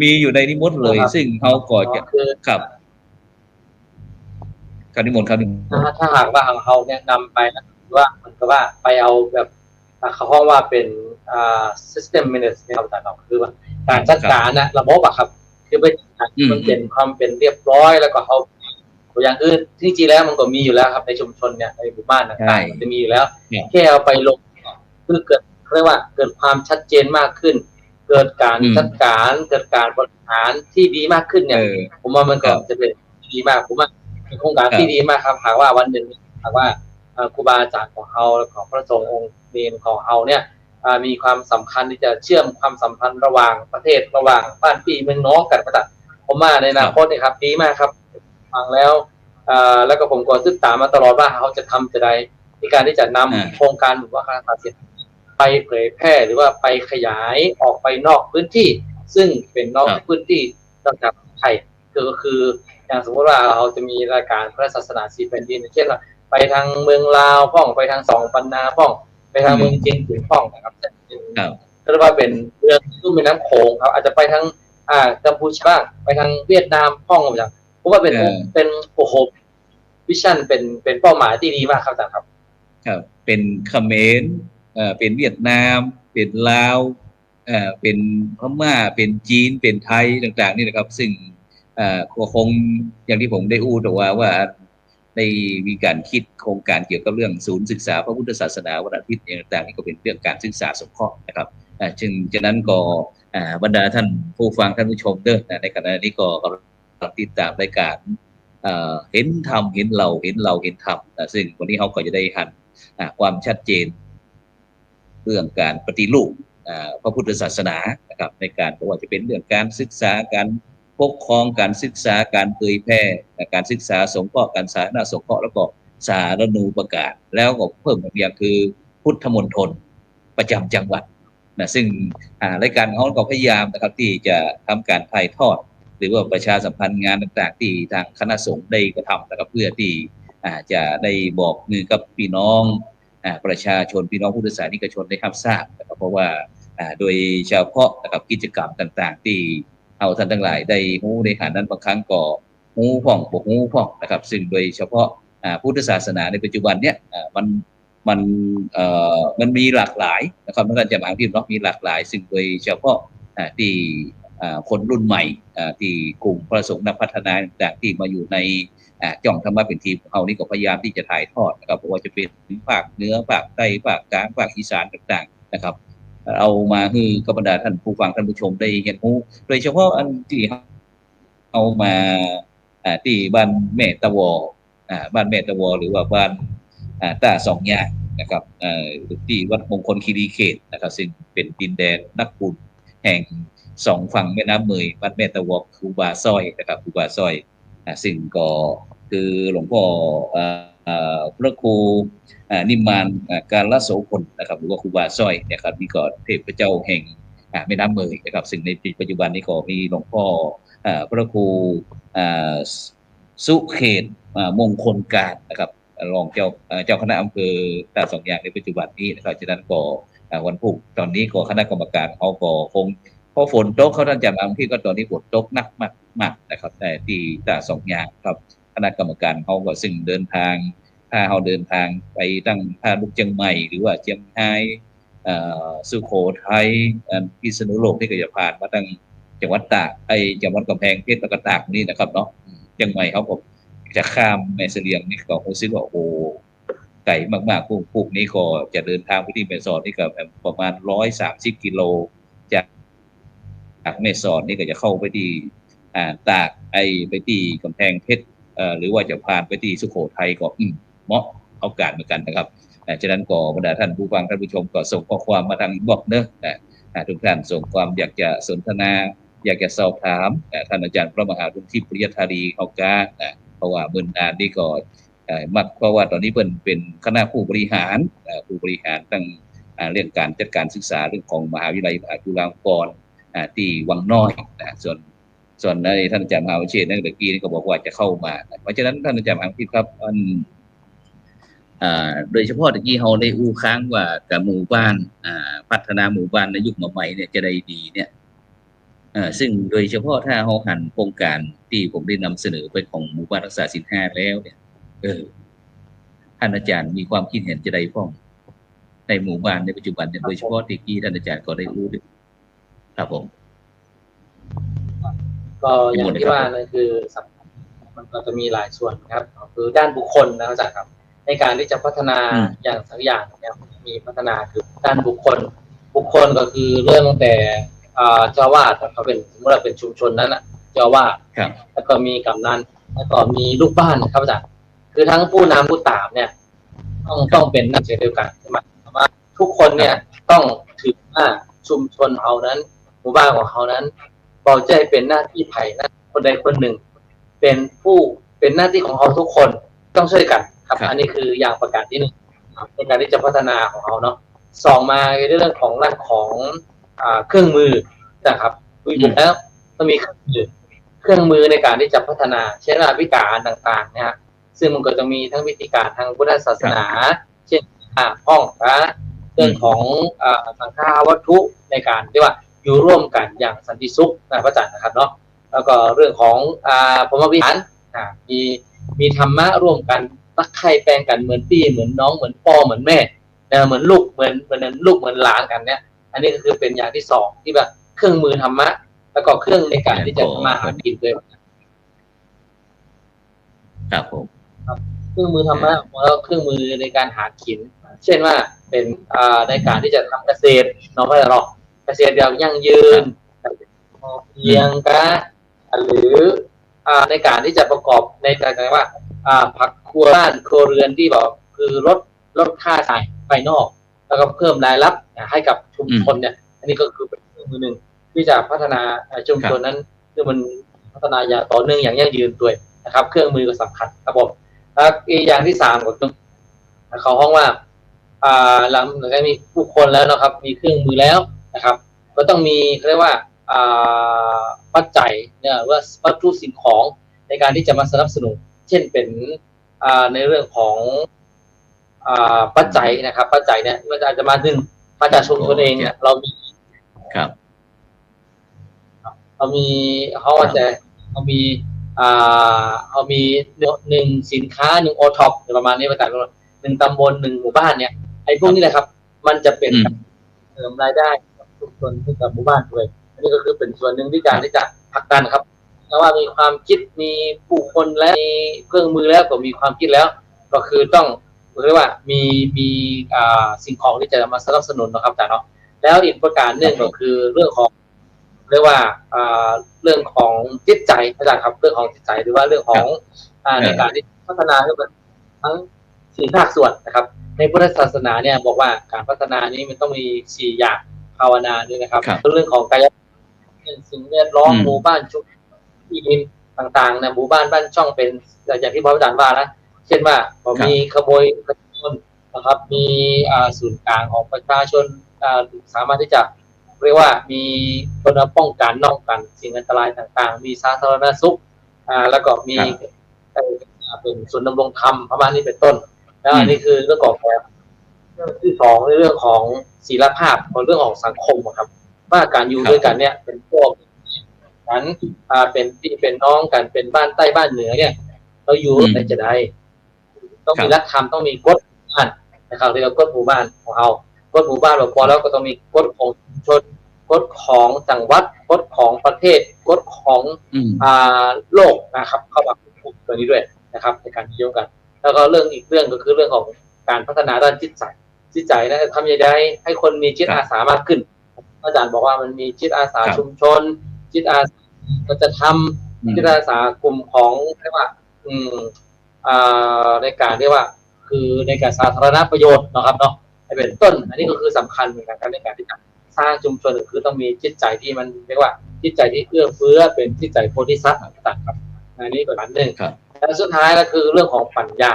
มีอยู่ในนิมนต์เลยซึ่งเขาก็จะครับนิมนต์ครับถ้าหากว่าเขาเนี่ยนำไปนะว่าเหมือนกับว่าไปเอาแบบเขาห้องว่าเป็นsystem management ครับอาจารย์คือว่าการจัดการนะระบบอะครับคือไปมันเป็นความเป็นเรียบร้อยแล้วก็เขาตัวอย่างคือที่จริงแล้วมันก็มีอยู่แล้วครับในชุมชนเนี่ยในหมู่บ้านต่างๆมันจะมีอยู่แล้วแค่เอาไปลงคือเกิดเรียกว่าเกิดความชัดเจนมากขึ้นเกิดการจัดการเกิดการบริหารที่ดีมากขึ้นเนี่ยผมว่ามันก็จะเป็นดีมากผมว่าเป็นโครงการที่ดีมากครับหากว่าวันหนึ่งหากว่าครูบาอาจารย์ของเราของพระสงฆ์องค์เนรของเราเนี่ยมีความสำคัญที่จะเชื่อมความสัมพันธ์ระหว่างประเทศระหว่างบ้านพี่เมืองน้องกันประจักษ์ผมว่าในอนาคตเนี่ยครับดีมากครับฟังแล้วแล้วก็ผมก็ศึกษามาตลอดว่าเขาจะทำจะใดในการที่จะนำโครงการหมู่บ้านการเกษตรไปเผยแพร่หรือว่าไปขยายออกไปนอกพื้นที่ซึ่งเป็นนอกพื้นที่นอกจากไทยก็คืออย่างสมมติว่าเราจะมีรายการพระศาสนาสีแผ่นดินเช่นว่าไปทางเมืองลาวพ่องไปทางสองปันนาพ่องไปทางเมืองจีนถึงพ่องนะครับก็เรียกว่าเป็นเรื่องลุ่มแม่น้ำโขงครับอาจจะไปทางกัมพูชาไปทางเวียดนามพ่องอย่างเพราะว่าเป็นโอ้โหวิชั่นเป็นเป้าหมายที่ดีมากครับอาจารย์ครับเป็นเขมรเป็นเวียดนามเป็นลาวเป็นพม่าเป็นจีนเป็นไทยต่างๆนี่นะครับซึ่งก็คงอย่างที่ผมได้แต่ว่าได้มีการคิดโครงการเกี่ยวกับเรื่องศูนย์ศึกษาพระพุทธศาสนาวันอาทิตย์ต่างๆนี่ก็เป็นเรื่องการศึกษาสงเคราะห์นะครับจึงฉะนั้นก็บรรดาท่านผู้ฟังท่านผู้ชมในขณะนี้ก็ติดตามรายการเห็นธรรมเห็นเราเห็นธรรมซึ่งวันนี้เขาก็จะได้หันความชัดเจนเรื่องการปฏิรูปพระพุทธศาสนานะครับในการไม่ว่าจะเป็นเรื่องการศึกษาการปกครองการศึกษาการเผยแพร่การศึกษาสงเคราะห์การสาธารณสงเคราะห์แล้วก็สาธารณูปการแล้วก็เพิ่มอีกอย่างคือพุทธมณฑลประจำจังหวัดซึ่งรายการเขาก็พยายามนะครับที่จะทำการถ่ายทอดหรือว่าประชาสัมพันธ์งานต่างๆที่ทางคณะสงฆ์ได้กระทำนะครับเพื่อที่จะได้บอกมือกับพี่น้องประชาชนพี่น้องพุทธศาสนิกชนได้รับทราบนะครับเพราะว่าโดยเฉพาะนะครับกิจกรรมต่างๆที่เอาท่านทั้งหลายได้รู้ในฐานนั้นบางครั้งก็รู้พ่องบ่รู้พ่องนะครับซึ่งโดยเฉพาะพุทธศาสนาในปัจจุบันเนี้ยมันมีหลากหลายนะครับท่านจะมาพิมพ์เนาะมีหลากหลายซึ่งโดยเฉพาะที่คนรุ่นใหม่ที่กลุ่มพระสงฆ์นักพัฒนาต่างๆที่มาอยู่ในจ่องธรรมะเป็นทีมของเรานี่ก็พยายามที่จะถ่ายทอดนะครับเพราะว่าจะเป็นภาคเหนือภาคใต้ภาคกลางภาคอีสานต่างๆนะครับเอามาให้กับบรรดาท่านผู้ฟังท่านผู้ชมได้เห็นรู้โดยเฉพาะอันที่เอามาที่บ้านแม่ตะวอบ้านแม่ตะวอหรือว่าบ้านตาสองยางนะครับที่วัดมงคลคีรีเขตนะครับซึ่งเป็นดินแดนนักบุญแห่งสองฝั่งแม่น้ำเมยบ้านแม่ตะวอครูบาสร้อยนะครับครูบาสร้อยซึ่งก็คือหลวงพ่อพระครูนิมมานการละโสพลนะครับหรือว่าครูบาสร้อยนะครับนี่ก็เทพเจ้าแห่งแม่น้ำเมยนะครับซึ่งในปัจจุบันนี้ก็มีหลวงพ่อพระครูสุเขตมงคลการนะครับรองเจ้าคณะอำเภอตาสองยางในปัจจุบันนี้นะครับฉะนั้นก็วันพุธตอนนี้ก็คณะกรรมการเขาก็คงพอฝนตกเขาท่านจำบางที่ก็ตอนนี้ฝนตกหนักมากนะครับแต่ที่ตาสองยางครับคณะกรรมการเขาก็ซึ่งเดินทางถ้าเขาเดินทางไปตั้งท่าลูกเชียงใหม่หรือว่าเชียงรายสุโขทัยพิษณุโลกที่ก็จะผ่านมาตั้งจังหวัดตากจังหวัดกำแพงเพชรแล้วก็ตากนี่นะครับเนาะเชียงใหม่เขาก็จะข้ามแม่เสลียงนี่ก็รู้สึกว่าโอ้ไกลมากๆพวกนี้ก็จะเดินทางไปที่แม่สอดนี่ก็ประมาณ130 กิโลจากแม่สอดนี่ก็จะเข้าไปที่ตากไปที่กำแพงเพชรหรือว่าจะผ่านไปที่สุโขทัยก็เหมาะเอาการเหมือนกันนะครับฉะนั้นก็บรรดาท่านผู้ฟังท่านผู้ชมก็ส่งข้อความมาทางบล็อกเนอะทุกท่านส่งความอยากจะสนทนาอยากจะสอบถามท่านอาจารย์พระมหารุ่งทิพย์ปริยธารีเขากาเพราะว่าเมื่อนานนี้ก็ มักเพราะว่าตอนนี้เพิ่นเป็นคณะผู้บริหารผู้บริหารตั้งเรื่องการจัดการศึกษาเรื่องของมหาวิทยาลัยจุฬาลงกรณ์ที่วังน้อยส่วนในท่านอาจารย์มหาวิเชษฐ์นั่นเมื่อกี้นี่ก็บอกว่าจะเข้ามาเพราะฉะนั้นท่านอาจารย์มหาวิเชษฐ์ครับโดยเฉพาะตะกี้เราได้อู้ค้างว่ากับหมู่บ้านพัฒนาหมู่บ้านในยุคใหม่เนี่ยจะได้ดีเนี่ยซึ่งโดยเฉพาะถ้าเราหันโครงการที่ผมได้นำเสนอไปของหมู่บ้านรักษาศีล5แล้วเนี่ยท่านอาจารย์มีความคิดเห็นจะได้พ้องในหมู่บ้านในปัจจุบันเนี่ยโดยเฉพาะที่กี้ท่านอาจารย์ก็ได้รู้ด้วยครับผมก็อย่างที่ว่านั่นคือมันก็จะมีหลายส่วนครับคือด้านบุคคลนะอาจารย์ครับในการที่จะพัฒนาอย่างสักอย่างเนี่ยมีพัฒนาคือด้านบุคคลก็คือเรื่องตั้งแต่เจ้าวาดเขาเป็นสมมติว่าเป็นชุมชนนั้นนะเจ้าวาดแล้วก็มีกำนันแล้วก็มีลูกบ้านครับอาจารย์คือทั้งผู้นำผู้ตามเนี่ยต้องเป็นนักเรียนเดียวกันใช่ไหมว่าทุกคนเนี่ยต้องถือว่าชุมชนเขานั้นหมู่บ้านของเขานั้นบอกจะให้เป็นหน้าที่ไผ่นะคนใดคนหนึ่งเป็นหน้าที่ของเขาทุกคนต้องช่วยกันครับอันนี้คืออย่างประกาศที่หนึ่งในการที่จะพัฒนาของเขาเนาะสองมาในเรื่องของเครื่องมือนะครับคุยแล้วต้องมีเครื่องมือในการที่จะพัฒนาเช่นวิธีการต่างๆนะฮะซึ่งมันก็จะมีทั้งวิธีการทางพุทธศาสนาเช่นห้องพระเรื่องของสังฆาวัตถุในการที่ว่าอยู่ร่วมกันอย่างสันติสุขนะพระอาจารย์นะครับเนาะแล้วก็เรื่องของพรหมวิหารมีธรรมะร่วมกันรักใคร่แปลงกันเหมือนพี่เหมือนน้องเหมือนพ่อเหมือนแม่เหมือนลูกเหมือนลูกเหมือนหลานกันเนี่ยอันนี้ก็คือเป็นอย่างที่สองที่แบบเครื่องมือธรรมะแล้วก็เครื่องในการที่จะมาหากินด้วยครับผมเครื่องมือธรรมะแล้วเครื่องมือในการหากินเช่นว่าเป็นในการที่จะทำเกษตรเนาะเราเกษตรอย่างยั่งยืนพอเพียงกันหรือในการที่จะประกอบในการว่าผักครัวบ้านครัวเรือนที่บอกคือลดค่าใช้จ่ายภายนอกแล้วก็เพิ่มรายรับให้กับชุมชนเนี่ยอันนี้ก็คือเป็นเครื่องมือหนึ่งที่จะพัฒนาชุมชนนั้นคือมันพัฒนาอย่างต่อเนื่องอย่างยั่งยืนด้วยนะครับเครื่องมือก็สำคัญครับผมแล้วอย่างที่สามก็คือเขาห้องว่าหลังจากมีผู้คนแล้วนะครับมีเครื่องมือแล้วนะครับก็ต้องมีเรียกว่าปัจจัยเนี่ยว่าวัตถุสิ่งของในการที่จะมาสนับสนุนเช่นเป็นในเรื่องของปัจจัยนะครับปัจจัยเนี่ยมันอาจจะมาจากชุมชนเองเนี่ยเรามีครับเขามีหนึ่งสินค้าหนึ่งโอท็อปประมาณนี้ประกาศว่าหนึ่งตำบลหนึ่งหมู่บ้านเนี่ยไอ้พวกนี้แหละครับมันจะเป็นเสริมรายได้กับชุมชนให้กับหมู่บ้านด้วยอันนี้ก็คือเป็นส่วนหนึ่งที่การที่จะผลักดันครับเพราะว่ามีความคิดมีผู้คนและมีเครื่องมือแล้วก็มีความคิดแล้วก็คือต้องเรียกว่ามีสิ่งของที่จะมาสนับสนุนนะครับอาจารย์เนาะแล้วอีกประการหนึ่งก็คือเรื่องของเรียกว่าเรื่องของจิตใจอาจารย์ครับเรื่องของจิตใจหรือว่าเรื่องของในการที่พัฒนาให้มันทั้งสี่ภาคส่วนนะครับในพุทธศาสนาเนี่ยบอกว่าการพัฒนานี้มันต้องมี4อย่างภาวนาด้วยนะครับเรื่องของกายสิ่งแวดล้อมหมู่บ้านชุมที่ดินต่างๆนะหมู่บ้านบ้านช่องเป็นอย่างที่พระอาจารย์ว่านะเช่นว่ามีขโมยขโจรนะครับมีศูนย์กลางของประชาชนสามารถที่จะเรียกว่ามีคนป้องกันสิ่งอันตรายต่างๆมีสาธารณสุขแล้วก็มีเป็นศูนย์ดำรงธรรมประมาณนี้เป็นต้นแล้วอันนี้คือเรื่องของเรื่องที่สองในเรื่องของศีลภาพของเรื่องของสังคมครับว่าการอยู่ด้วยกันเนี่ยเป็นพวกนั้นเป็นพี่เป็นน้องกันเป็นบ้านใต้บ้านเหนือเนี่ยเราอยู่ในจะได้ต้องมีรัฐธรรมต้องมีกฎบ้านนะครับเรียกว่ากฎหมู่บ้านของเรากฎหมู่บ้านเราพอแล้วก็ต้องมีกฎของชุมชนกฎของจังหวัดกฎของประเทศกฎของโลกนะครับเข้ามาพูดตัวนี้ด้วยนะครับในการเกี่ยวกันแล้วก็อีกเรื่องก็คือเรื่องของการพัฒนาด้านจิตใจนะทำยังไงให้คนมีจิตอาสามากขึ้นอาจารย์บอกว่ามันมีจิตอาสาชุมชนจิตอาสาก็จะทำจิตอาสากลุ่มของเรียกว่าในการเรียกว่าคือในการสาธารณประโยชน์นะครับเนาะเป็นต้นอันนี้ก็คือสำคัญเหมือนกันในการที่จะสร้างชุมชนคือต้องมีจิตใจที่มันเรียกว่าจิตใจที่เอื้อเฟื้อเป็นจิตใจโพธิสัตว์ต่างๆครับอันนี้เป็นอันหนึ่งแล้วสุดท้ายก็คือเรื่องของปัญญา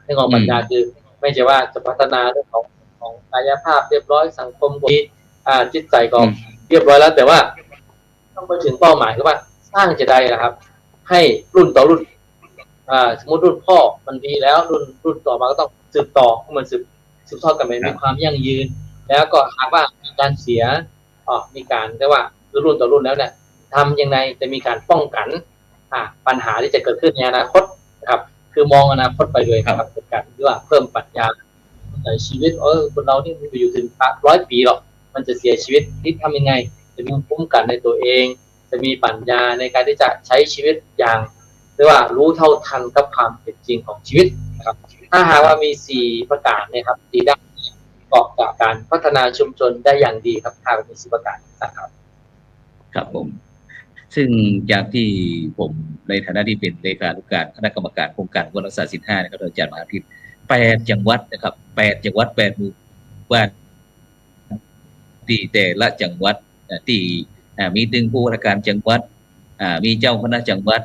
ในของปัญญาคือไม่ใช่ว่าจะพัฒนาเรื่องของกายภาพเรียบร้อยสังคมดีจิตใจก็เรียบร้อยแล้วแต่ว่าต้องไปถึงเป้าหมายคือว่าสร้างจะได้นะครับ ให้รุ่นต่อรุ่นสมมติรุ่นพ่อมันดีแล้วรุ่นต่อมาก็ต้องสืบต่อเหมือนสืบทอดกันไปมีความยั่งยืน แล้วก็หากว่ามีการเสียมีการแต่ว่ารุ่นต่อรุ่นแล้วเนี่ยทำยังไงจะมีการป้องกันปัญหาที่จะเกิดขึ้นในอนาคตนะครับ คือมองอนาคตไปเลยครับเป็นการที่ว่าเพิ่มปรัชญาในชีวิตคนเราที่มันอยู่ถึง100 ปีหรอกมันจะเสียชีวิตที่ทำยังไงจะมีภูมิคุ้มกันในตัวเอง จะมีปัญญาในการที่จะใช้ชีวิตอย่างเรียกว่ารู้เท่าทันกับความเป็นจริงของชีวิตนะครับถ้าหากว่ามี4ประการเนี่ยครับ4ด้านประกอบกับการพัฒนาชุมชนได้อย่างดีครับถ้ามี4ประการนะครับครับผมซึ่งจากที่ผมในฐานะที่เป็นเลขานุการคณะกรรมการโครงการรักษาศีล5นะครับอาจารย์มหาทิพย์8จังหวัดนะครับ8จังหวัด8หมู่บ้านที่แต่ละจังหวัดที่มีตึงผู้ว่าการจังหวัดมีเจ้าคณะจังหวัด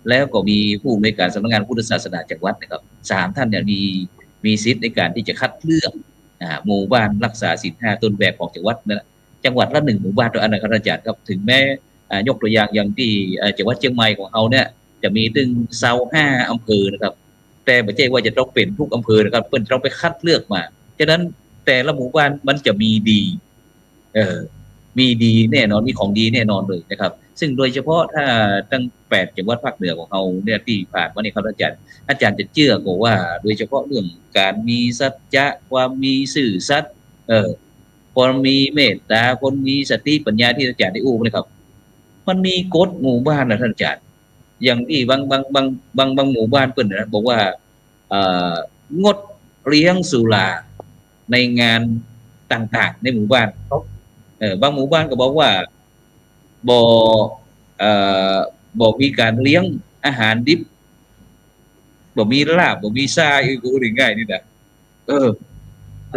แล้วก็มีผู้อำนวยการสำนักงานพุทธศาสนาจังหวัดนะครับ3ท่านเนี่ยมีสิทธิ์ในการที่จะคัดเลือกหมู่บ้านรักษาศีล5ต้นแบบของจังหวัดนะจังหวัดละ1หมู่บ้านตัวอันนะครับอาจารย์ครับถึงแม้ยกตัวอย่างที่จังหวัดเชียงใหม่ของเราเนี่ยจะมีถึง25อำเภอนะครับแต่ไม่ใช่ว่าจะต้องเป็นทุกอำเภอนะครับเพิ่นต้องไปคัดเลือกมาฉะนั้นแต่ละหมู่บ้านมันจะมีดีมีดีแน่นอนมีของดีแน่นอนเลยนะครับซึ่งโดยเฉพาะถ้าตั้ง8จังหวัดภาคเหนือของเราเนี่ยที่ผ่านมาเนี่ยครับอาจารย์จะเชื่อก็ว่าโดยเฉพาะเรื่องการมีสัจจะความมีซื่อสัตย์คนมีเมตตาคนมีสติปัญญาที่อาจารย์ได้อู้นะครับมันมีกฎหมู่บ้านนะท่านอาจารย์อย่างที่บางหมู่บ้านเปิ้นนะบอกว่างดเลี้ยงสุราในงานต่างๆในหมู่บ้านบางหมู่บ้านก็บอกว่าบ่มีการเลี้ยงอาหารดิบบ่มีลาบบ่มีซ่าอีกกูง่ายนี่นะ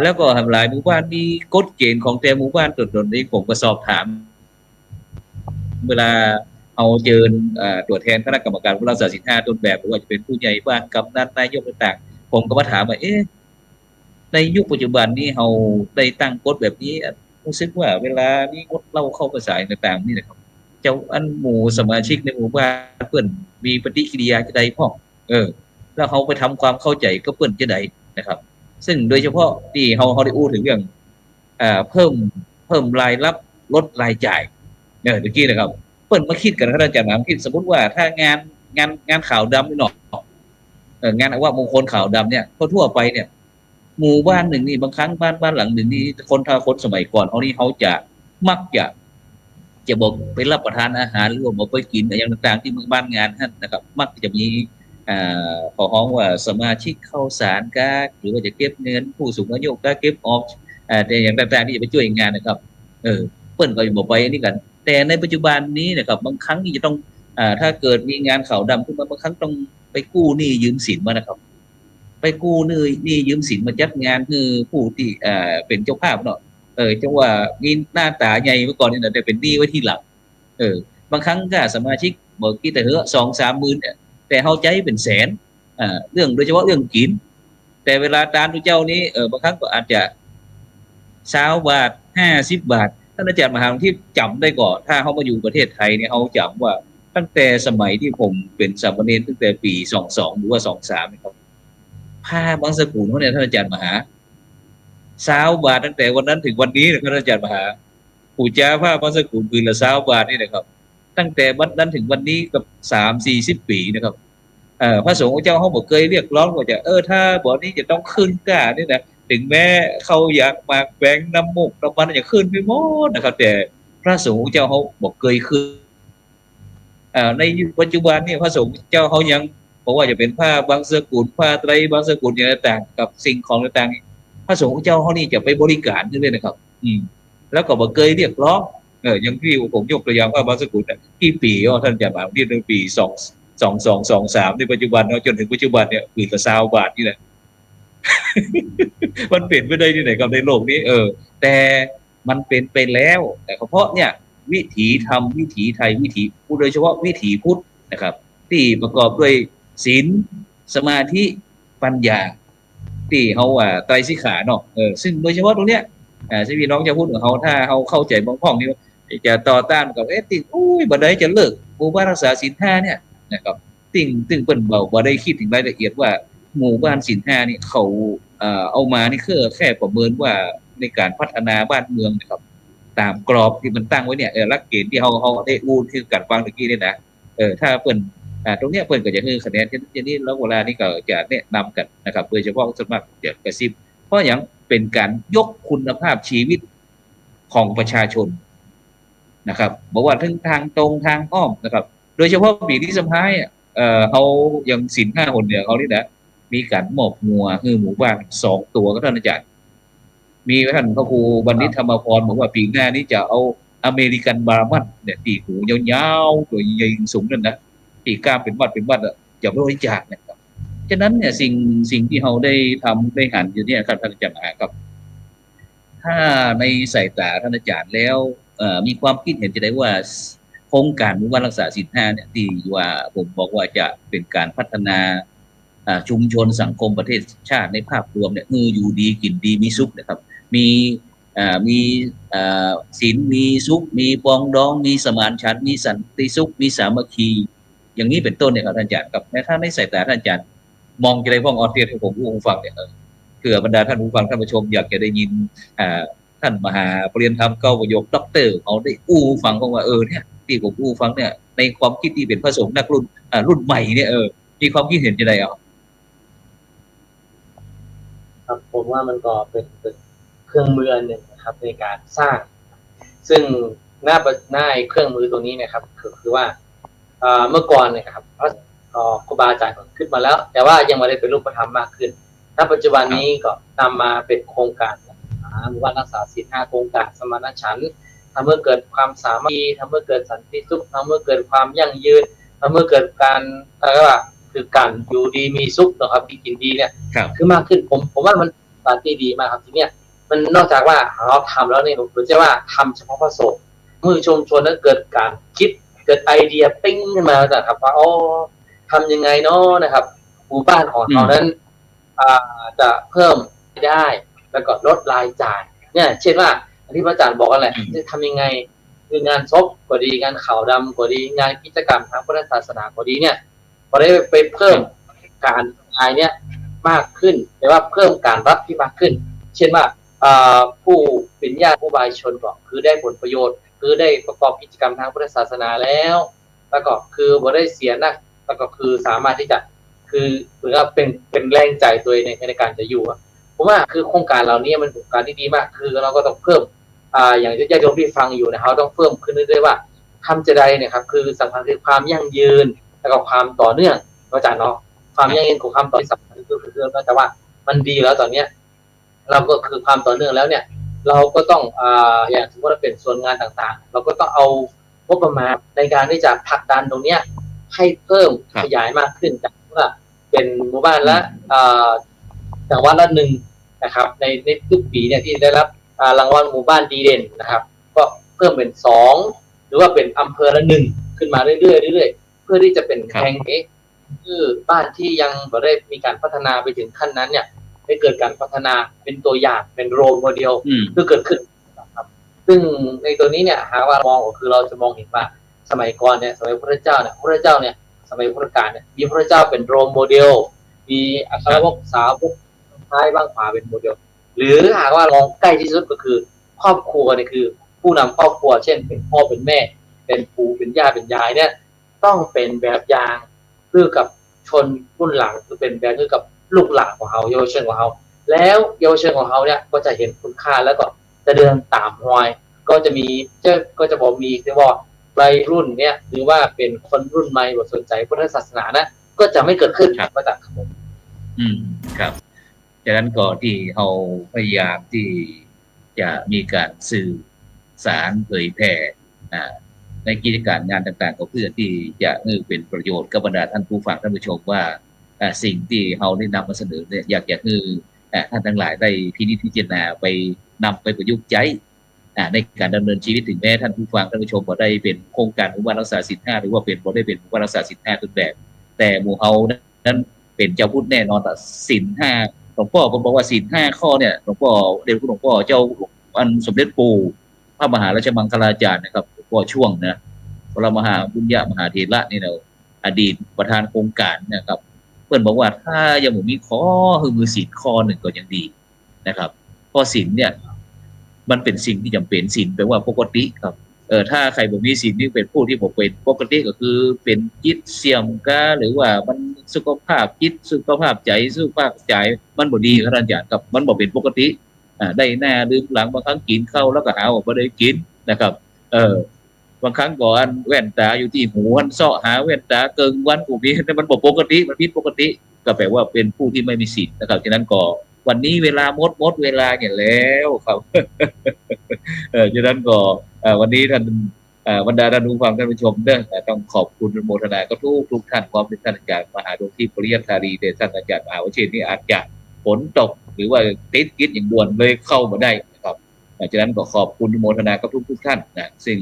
แล้วก็ทำหลายหมู่บ้านมีกฎเกณฑ์ของแต่หมู่บ้านตนๆนี้ผมก็สอบถามเวลาเอาเชิญตัวแทนคณะกรรมการรักษาศีล5ต้นแบบหรือว่าจะเป็นผู้ใหญ่บ้านกำนันนายกต่างๆผมก็มาถามว่าในยุคปัจจุบันนี้เราได้ตั้งกฎแบบนี้รู้สึกว่าเวลานี้กฎเล่าเข้าภาษาต่างๆนี่นะครับเจ้าอันหมู่สมาชิกในหมู่บ้านเปิ้นมีปฏิกิริยาจะใดพ้องแล้วเขาไปทำความเข้าใจก็เปิ้นจะใดนะครับซึ่งโดยเฉพาะที่เขาได้อู้ถึงเรื่องเพิ่มรายรับลดรายจ่ายเมื่อกี้นะครับเปิ้นมาคิดกันครับอาจารย์นะคิดสมมติว่าถ้างานข่าวดำนี่เนาะงานว่ามงคลข่าวดำเนี่ยทั่วไปเนี่ยหมู่บ้านหนึ่งนี่บางครั้งบ้านหลังหนึ่งนี่คนสมัยก่อนเขาจะมักจะบอกไปรับประทานอาหารหรือว่าบอกไปกินอะไรต่างๆที่บ้านงานท่านนะครับมักจะมีขอร้องว่าสมาชิกเข้าสารก็หรือว่าจะเก็บเงินผู้สูงอายุก็เก็บออกแต่อย่างต่างๆที่จะไปช่วยงานนะครับเปิ้นก็จะบอกไปนี่กันแต่ในปัจจุบันนี้นะครับบางครั้งนี่จะต้องถ้าเกิดมีงานข่าวดำขึ้นมาบางครั้งต้องไปกู้หนี้ยืมสินมานะครับไปกู้หนี้ยืมสินมาจัดงานคือผู้ที่เป็นเจ้าภาพเนาะจังว่ามีหน้าตาใหญ่เมื่อก่อนนี่นะแต่เป็นหนี้ไว้ที่หลังบางครั้งก็สมาชิกบอกกี่แต่2-3 หมื่นเนี่ยแต่เฮาใจเป็นแสนเรื่องโดยเฉพาะเรื่องกินแต่เวลาตามทุกเจ้านี้บางครั้งก็อาจจะ20 บาท50 บาทท่านอาจารย์มหาที่จำได้ก่อนถ้าเขามาอยู่ประเทศไทยเนี่ยเขาจำว่าตั้งแต่สมัยที่ผมเป็นสามเณรตั้งแต่ปี22หรือว่า23นะครับผ้าบางสกุลเขาเนี่ยท่านอาจารย์มหา20 บาทตั้งแต่วันนั้นถึงวันนี้นะครับท่านอาจารย์มหาปู่จ้าผ้าบางสกุลคืนละ20 บาทนี่นะครับตั้งแต่วันนั้นถึงวันนี้กับ30-40 ปีนะครับพระสงฆ์เจ้าเขาบอกเคยเรียกร้องว่าจะถ้าบ่อนี้จะต้องขึ้นก้านี่นะถึงแม้เขาอยากมาแบ่งน้ำมุกน้ำมันอยากขึ้นไปหมดนะครับแต่พระสงฆ์เจ้าเขาบอกเคยขึ้นในปัจจุบันนี่พระสงฆ์เจ้าเขายังบอกว่าจะเป็นผ้าบางสกุลผ้าไตรบางสกุลอย่างต่างกับสิ่งของต่างพระสงฆ์เจ้าเขานี่จะไปบริการด้วยนะครับแล้วก็บอกเคยเรียกร้องอย่างที่ผมยกตัวอย่างว่าบางสกุลกี่ปีท่านจะมาที่ในปี2223ในปัจจุบันจนถึงปัจจุบันเนี่ยปีละ20 บาทนี่แหละ มันเปลี่ยนไปได้ที่ไหนกับในโลกนี้แต่มันเป็นไปแล้วแต่เพราะเนี่ยวิถีธรรมวิถีไทยวิถีโดยเฉพาะวิถีพุทธนะครับที่ประกอบด้วยศีลสมาธิปัญญา ที่เขาไตรสิกขาเนาะซึ่งโดยเฉพาะตรงเนี้ยที่พี่น้องจะพูดของเขาถ้าเขาเข้าใจบางข้อนี้จะต่อต้านกับติ่งอุ้ยบ่ได้จะเลิกหมู่บ้านรักษาศีลห้าเนี่ยนะครับติ่งเปิ้นเบาบ่ได้คิดถึงรายละเอียดว่าหมู่บ้านศีลห้านี่เขาเอามานี่คือแค่ประเมินว่าในการพัฒนาบ้านเมืองนะครับตามกรอบที่มันตั้งไว้เนี่ยหลักเกณฑ์ที่เขาได้อู้คือการฟังเมื่อกี้เนี่ยนะถ้าเปิ้นตรงเนี้ยเปิ้นก็จะให้คะแนนที่นี่แล้วเวลานี้ก็จะแนะนำกันนะครับโดยเฉพาะส่วนมากจะกระซิบเพราะอย่างเป็นการยกคุณภาพชีวิตของประชาชนนะครับบอกว่าทั้งทางตรงทางอ้อมนะครับโดยเฉพาะปีที่สำคัญเขายังศีลห้าคนเนี่ยเขานี่นะมีการมอบงัวคือหมู่บ้าน2 ตัวก็ท่านอาจารย์มีท่านพระครูบัณฑิตธรรมพรบอกว่าปีหน้านี้จะเอาอเมริกันบาร์มันเนี่ยตีหูยาวๆตัวใหญ่สูงนั่นนะตีกล้ามเป็นวัดจะบริจาคนะครับฉะนั้นเนี่ยสิ่งที่เราได้ทำได้หันอยู่เนี่ยครับท่านอาจารย์ครับถ้าในสายตาท่านอาจารย์แล้วมีความคิดเห็นจะได้ว่าโครงการหมู่บ้านรักษาศีลห้าเนี่ยที่ว่าผมบอกว่าจะเป็นการพัฒนาชุมชนสังคมประเทศชาติในภาพรวมเนี่ยอยู่ดีกินดีมีสุขนะครับมีศีลมีสุขมีปองดองมีสมานฉันท์มีสันติสุขมีสามัคคีอย่างนี้เป็นต้นเนี่ยครับท่านอาจารย์ครับถ้าในสายตาท่านอาจารย์มองจะได้พ้องออเทียที่ผมผู้ฟังเนี่ยเผื่อบรรดาท่านผู้ฟังท่านผู้ชมอยากจะได้ยินท่านมหาปรริญญาธรรมเก้าประโยคด็อกเตอร์เขาได้ฟังว่าเนี่ยที่ผมฟังเนี่ยในความคิดที่เป็นพระสงฆ์นักรุ่นใหม่เนี่ยมีความคิดเห็นจะได้ครับผมว่ามันก็เป็นเครื่องมือหนึ่งนะครับในการสร้างซึ่งหน้าเครื่องมือตัวนี้นะครับคือว่าเมื่อก่อนเนี่ยครับครูบาอาจารย์ขึ้นมาแล้วแต่ว่ายังไม่ได้เป็นรูปธรรมมากขึ้นณปัจจุบันนี้ก็นำมาเป็นโครงการหมู่บ้านรักษาศีล5โครงการสมานฉันท์ทำเมื่อเกิดความสามัคคีทำเมื่อเกิดสันติสุขทำเมื่อเกิดความยั่งยืนทำเมื่อเกิดการอะไรว่าคือการอยู่ดีมีสุขนะครับกินดีเนี่ยคือมากขึ้นผมว่ามันปาร์ตี้ดีมากครับทีเนี้ยมันนอกจากว่าเราทำแล้วเนี่ยผมจะว่าทำเฉพาะพระสงฆ์มือชุมชนนั้นเกิดการคิดเกิดไอเดียปิ้งขึ้นมาจากว่าทำยังไงเนาะนะครับหมู่บ้านของเรานั้นจะเพิ่มได้แล้วก็ลดรายจ่ายเนี่ยเช่นว่าที่พระอาจารย์บอกกันแหละจะทำยังไงคืองานศพก็ดีงานข่าวดำก็ดีงานกิจกรรมทางพุทธศาสนาก็ดีเนี่ยพอได้ไปเพิ่มการงานเนี่ยมากขึ้นแต่ว่าเพิ่มการรับที่มากขึ้นเช่นว่าผู้เป็นญาติผู้บริชนก็คือได้ผลประโยชน์คือได้ประกอบกิจกรรมทางพุทธศาสนาแล้วก็คือบ่ได้เสียนักแล้วก็คือสามารถที่จะคือเหมือนกับเป็นแรงใจตัวในการจะอยู่ผมว่าคือโครงการเหล่านี้มันเป็นโครงการที่ดีมากคือเราก็ต้องเพิ่มอย่างญาติโยมที่ฟังอยู่นะเขาต้องเพิ่มขึ้นเรื่อยๆว่าทำจะได้เนี่ยครับคือสำคัญคือความยั่งยืนแล้วก็ความต่อเนื่องอาจารย์เนาะความยั่งยืนของความต่อเนื่องสำคัญคือเรื่องแต่ว่ามันดีแล้วตอนเนี้ยเราก็คือความต่อเนื่องแล้วเนี่ยเราก็ต้องอย่างสมมติว่าเป็นส่วนงานต่างๆเราก็ต้องเอางบประมาณในการที่จะผลักดันตรงเนี้ยให้เพิ่มขยายมากขึ้นจากว่าเป็นหมู่บ้านละจังหวัดละ1นะครับในทุกปีเนี่ยที่ได้รับรางวัลหมู่บ้านดีเด่นนะครับก็เพิ่มเป็น2หรือว่าเป็นอำเภอละ1ขึ้นมาเรื่อยๆเพื่อที่จะเป็นแห่งคือบ้านที่ยังไม่ได้มีการพัฒนาไปถึงขั้นนั้นเนี่ยได้เกิดการพัฒนาเป็นตัวอย่างเป็นโรลโมเดลเพื่อเกิดขึ้นนะครับซึ่งในตัวนี้เนี่ยหาว่ามองก็คือเราจะมองเห็นว่าสมัยก่อนเนี่ยสมัยพระเจ้าเนี่ยสมัยพุทธกาลเนี่ยมีพระเจ้าเป็นโรลโมเดลมีอัครวกสาวกท้ายบ้างขวาเป็นโมเดลหรือหากว่ามองใกล้ที่สุดก็คือครอบครัวเนี่ยคือผู้นำครอบครัวเช่นเป็นพ่อเป็นแม่เป็นปู่เป็นย่าเป็นยายเนี่ยต้องเป็นแบบอย่างเพื่อกับชนรุ่นหลังคือเป็นแบบเพื่อกับลูกหลานของเขาเยาวชนของเขาแล้วเยาวชนของเขาเนี่ยก็จะเห็นคุณค่าแล้วก็จะเดินตามรอยก็จะบอกมีเรียกว่าวัยรุ่นเนี่ยหรือว่าเป็นคนรุ่นใหม่บ่สนใจพุทธศาสนานะก็จะไม่เกิดขึ้นก็จะครับครับจากนั้นก็ที่เราพยายามที่จะมีการสื่อสารเผยแพร่ในกิจการงานต่างๆก็เพื่อที่จะเป็นประโยชน์กับบรรดาท่านผู้ฟังท่านผู้ชมว่าสิ่งที่เราได้นำมาเสนอเนี่ยอยากจะให้ท่านทั้งหลายได้พินิจพิจารณาไปนำไปประยุกต์ใช้ในการดำเนินชีวิตถึงแม้ท่านผู้ฟังท่านผู้ชมบ่ได้เป็นโครงการหมู่บ้านรักษาศีล5หรือว่าเป็นบ่ได้เป็นหมู่บ้านรักษาศีล5ทุกแบบแต่หมู่เฮานั้นเป็นเจ้าพุทธแน่นอนศีล5 หลวงพ่อผมบอกว่าศีล5 ข้อเนี่ยหลวงพ่อเดชคุณหลวงพ่อเจ้าอันสมเด็จปู่พระมหาราชมังคลาจารย์นะครับหลวงพ่อช่วงนะพระมหาบุญญามหาเถระนี่เนาะอดีตประธานโครงการนะครับเพื่อนบอกว่าถ้ายังบ่มีข้อคือมือศีลข้อหนึ่งก็ยังดีนะครับข้อศีลเนี่ยมันเป็นสิ่งที่จำเป็นศีลแปลว่าปกติครับถ้าใครบ่มีศีลนี่เป็นผู้ที่บ่เป็นปกติก็คือเป็นจิตเสื่อมกาหรือว่ามันสุขภาพจิตสุขภาพใจสุขภาพใจมันบ่ดีครับอาจารย์ครับมันบ่เป็นปกติได้หน้าลืมหลังบางครั้งกินข้าวแล้วก็หาว่าบ่ได้กินนะครับบางครั้งก็อันแว่นตาอยู่ที่หูอันเสาะหาแว่นตาเกิงวันกูมีแต่มันบ่ปกติมันผิดปกติก็แปลว่าเป็นผู้ที่ไม่มีศีลนะครับฉะนั้นก็วันนี้เวลาหมดเวลาเนี่ยแล้วครับ ฉะนั้นก็วันนี้ท่านบรรดาท่านผู้ฟังท่านผู้ชมเด้อต้องขอบคุณโมทนาก็ทุกท่านพร้อมด้วยท่านอาจารย์มหาดลที่ปริยัติธารีเดชท่านอาจารย์มหาวชิรนี่อาจจะฝนตกหรือว่าติดกิจอย่างด่วนเลยเข้ามาได้นะครับฉะนั้นก็ขอบคุณโมทนาก็ทุกท่านนะซึ่ง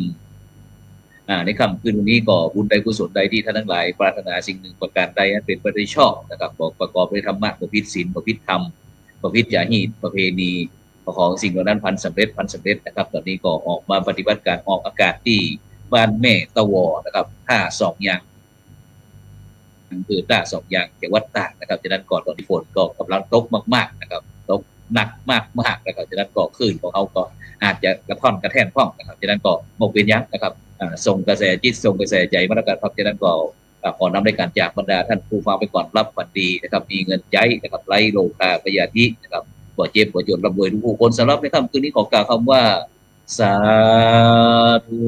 ในค่ำคืนวันนี้ก็บุญใดกุศลใดที่ท่านทั้งหลายปรารถนาสิ่งหนึ่งประการใดนั้นเป็นไปด้วยชอบนะครับประกอบด้วยธรรมะประพฤติศีลประพฤติธรรมประพฤติจารีตประเพณีของสิ่งเหล่านั้นพันสำเร็จนะครับตอนนี้ก็ออกมาปฏิบัติการออกอากาศที่บ้านแม่ตะวอนะครับท่าสองยางอำเภอท่าสองยางจังหวัดตากนะครับฉะนั้นก่อนตอนที่ฝนก็กำลังตกมากๆนะครับตกหนักมากนะครับฉะนั้นก็คลื่นของเขาก็อาจจะกระท่อนกระแท่นพ้องนะครับฉะนั้นก็มกเป็นยักษ์นะครับส่งกระแสจิตส่งกระแสใจมาแล้วกันครับฉะนั้นก็ขอนำในการจากบรรดาท่านผู้ฟังไปก่อนรับฝันดีนะครับมีเงินใจนะครับไร้โลภะพยาธินะครับบ่เจ็บบ่จนร่ำรวยทุกคนสำหรับในค่ำคืนนี้ขอกล่าวคำว่าสาธุ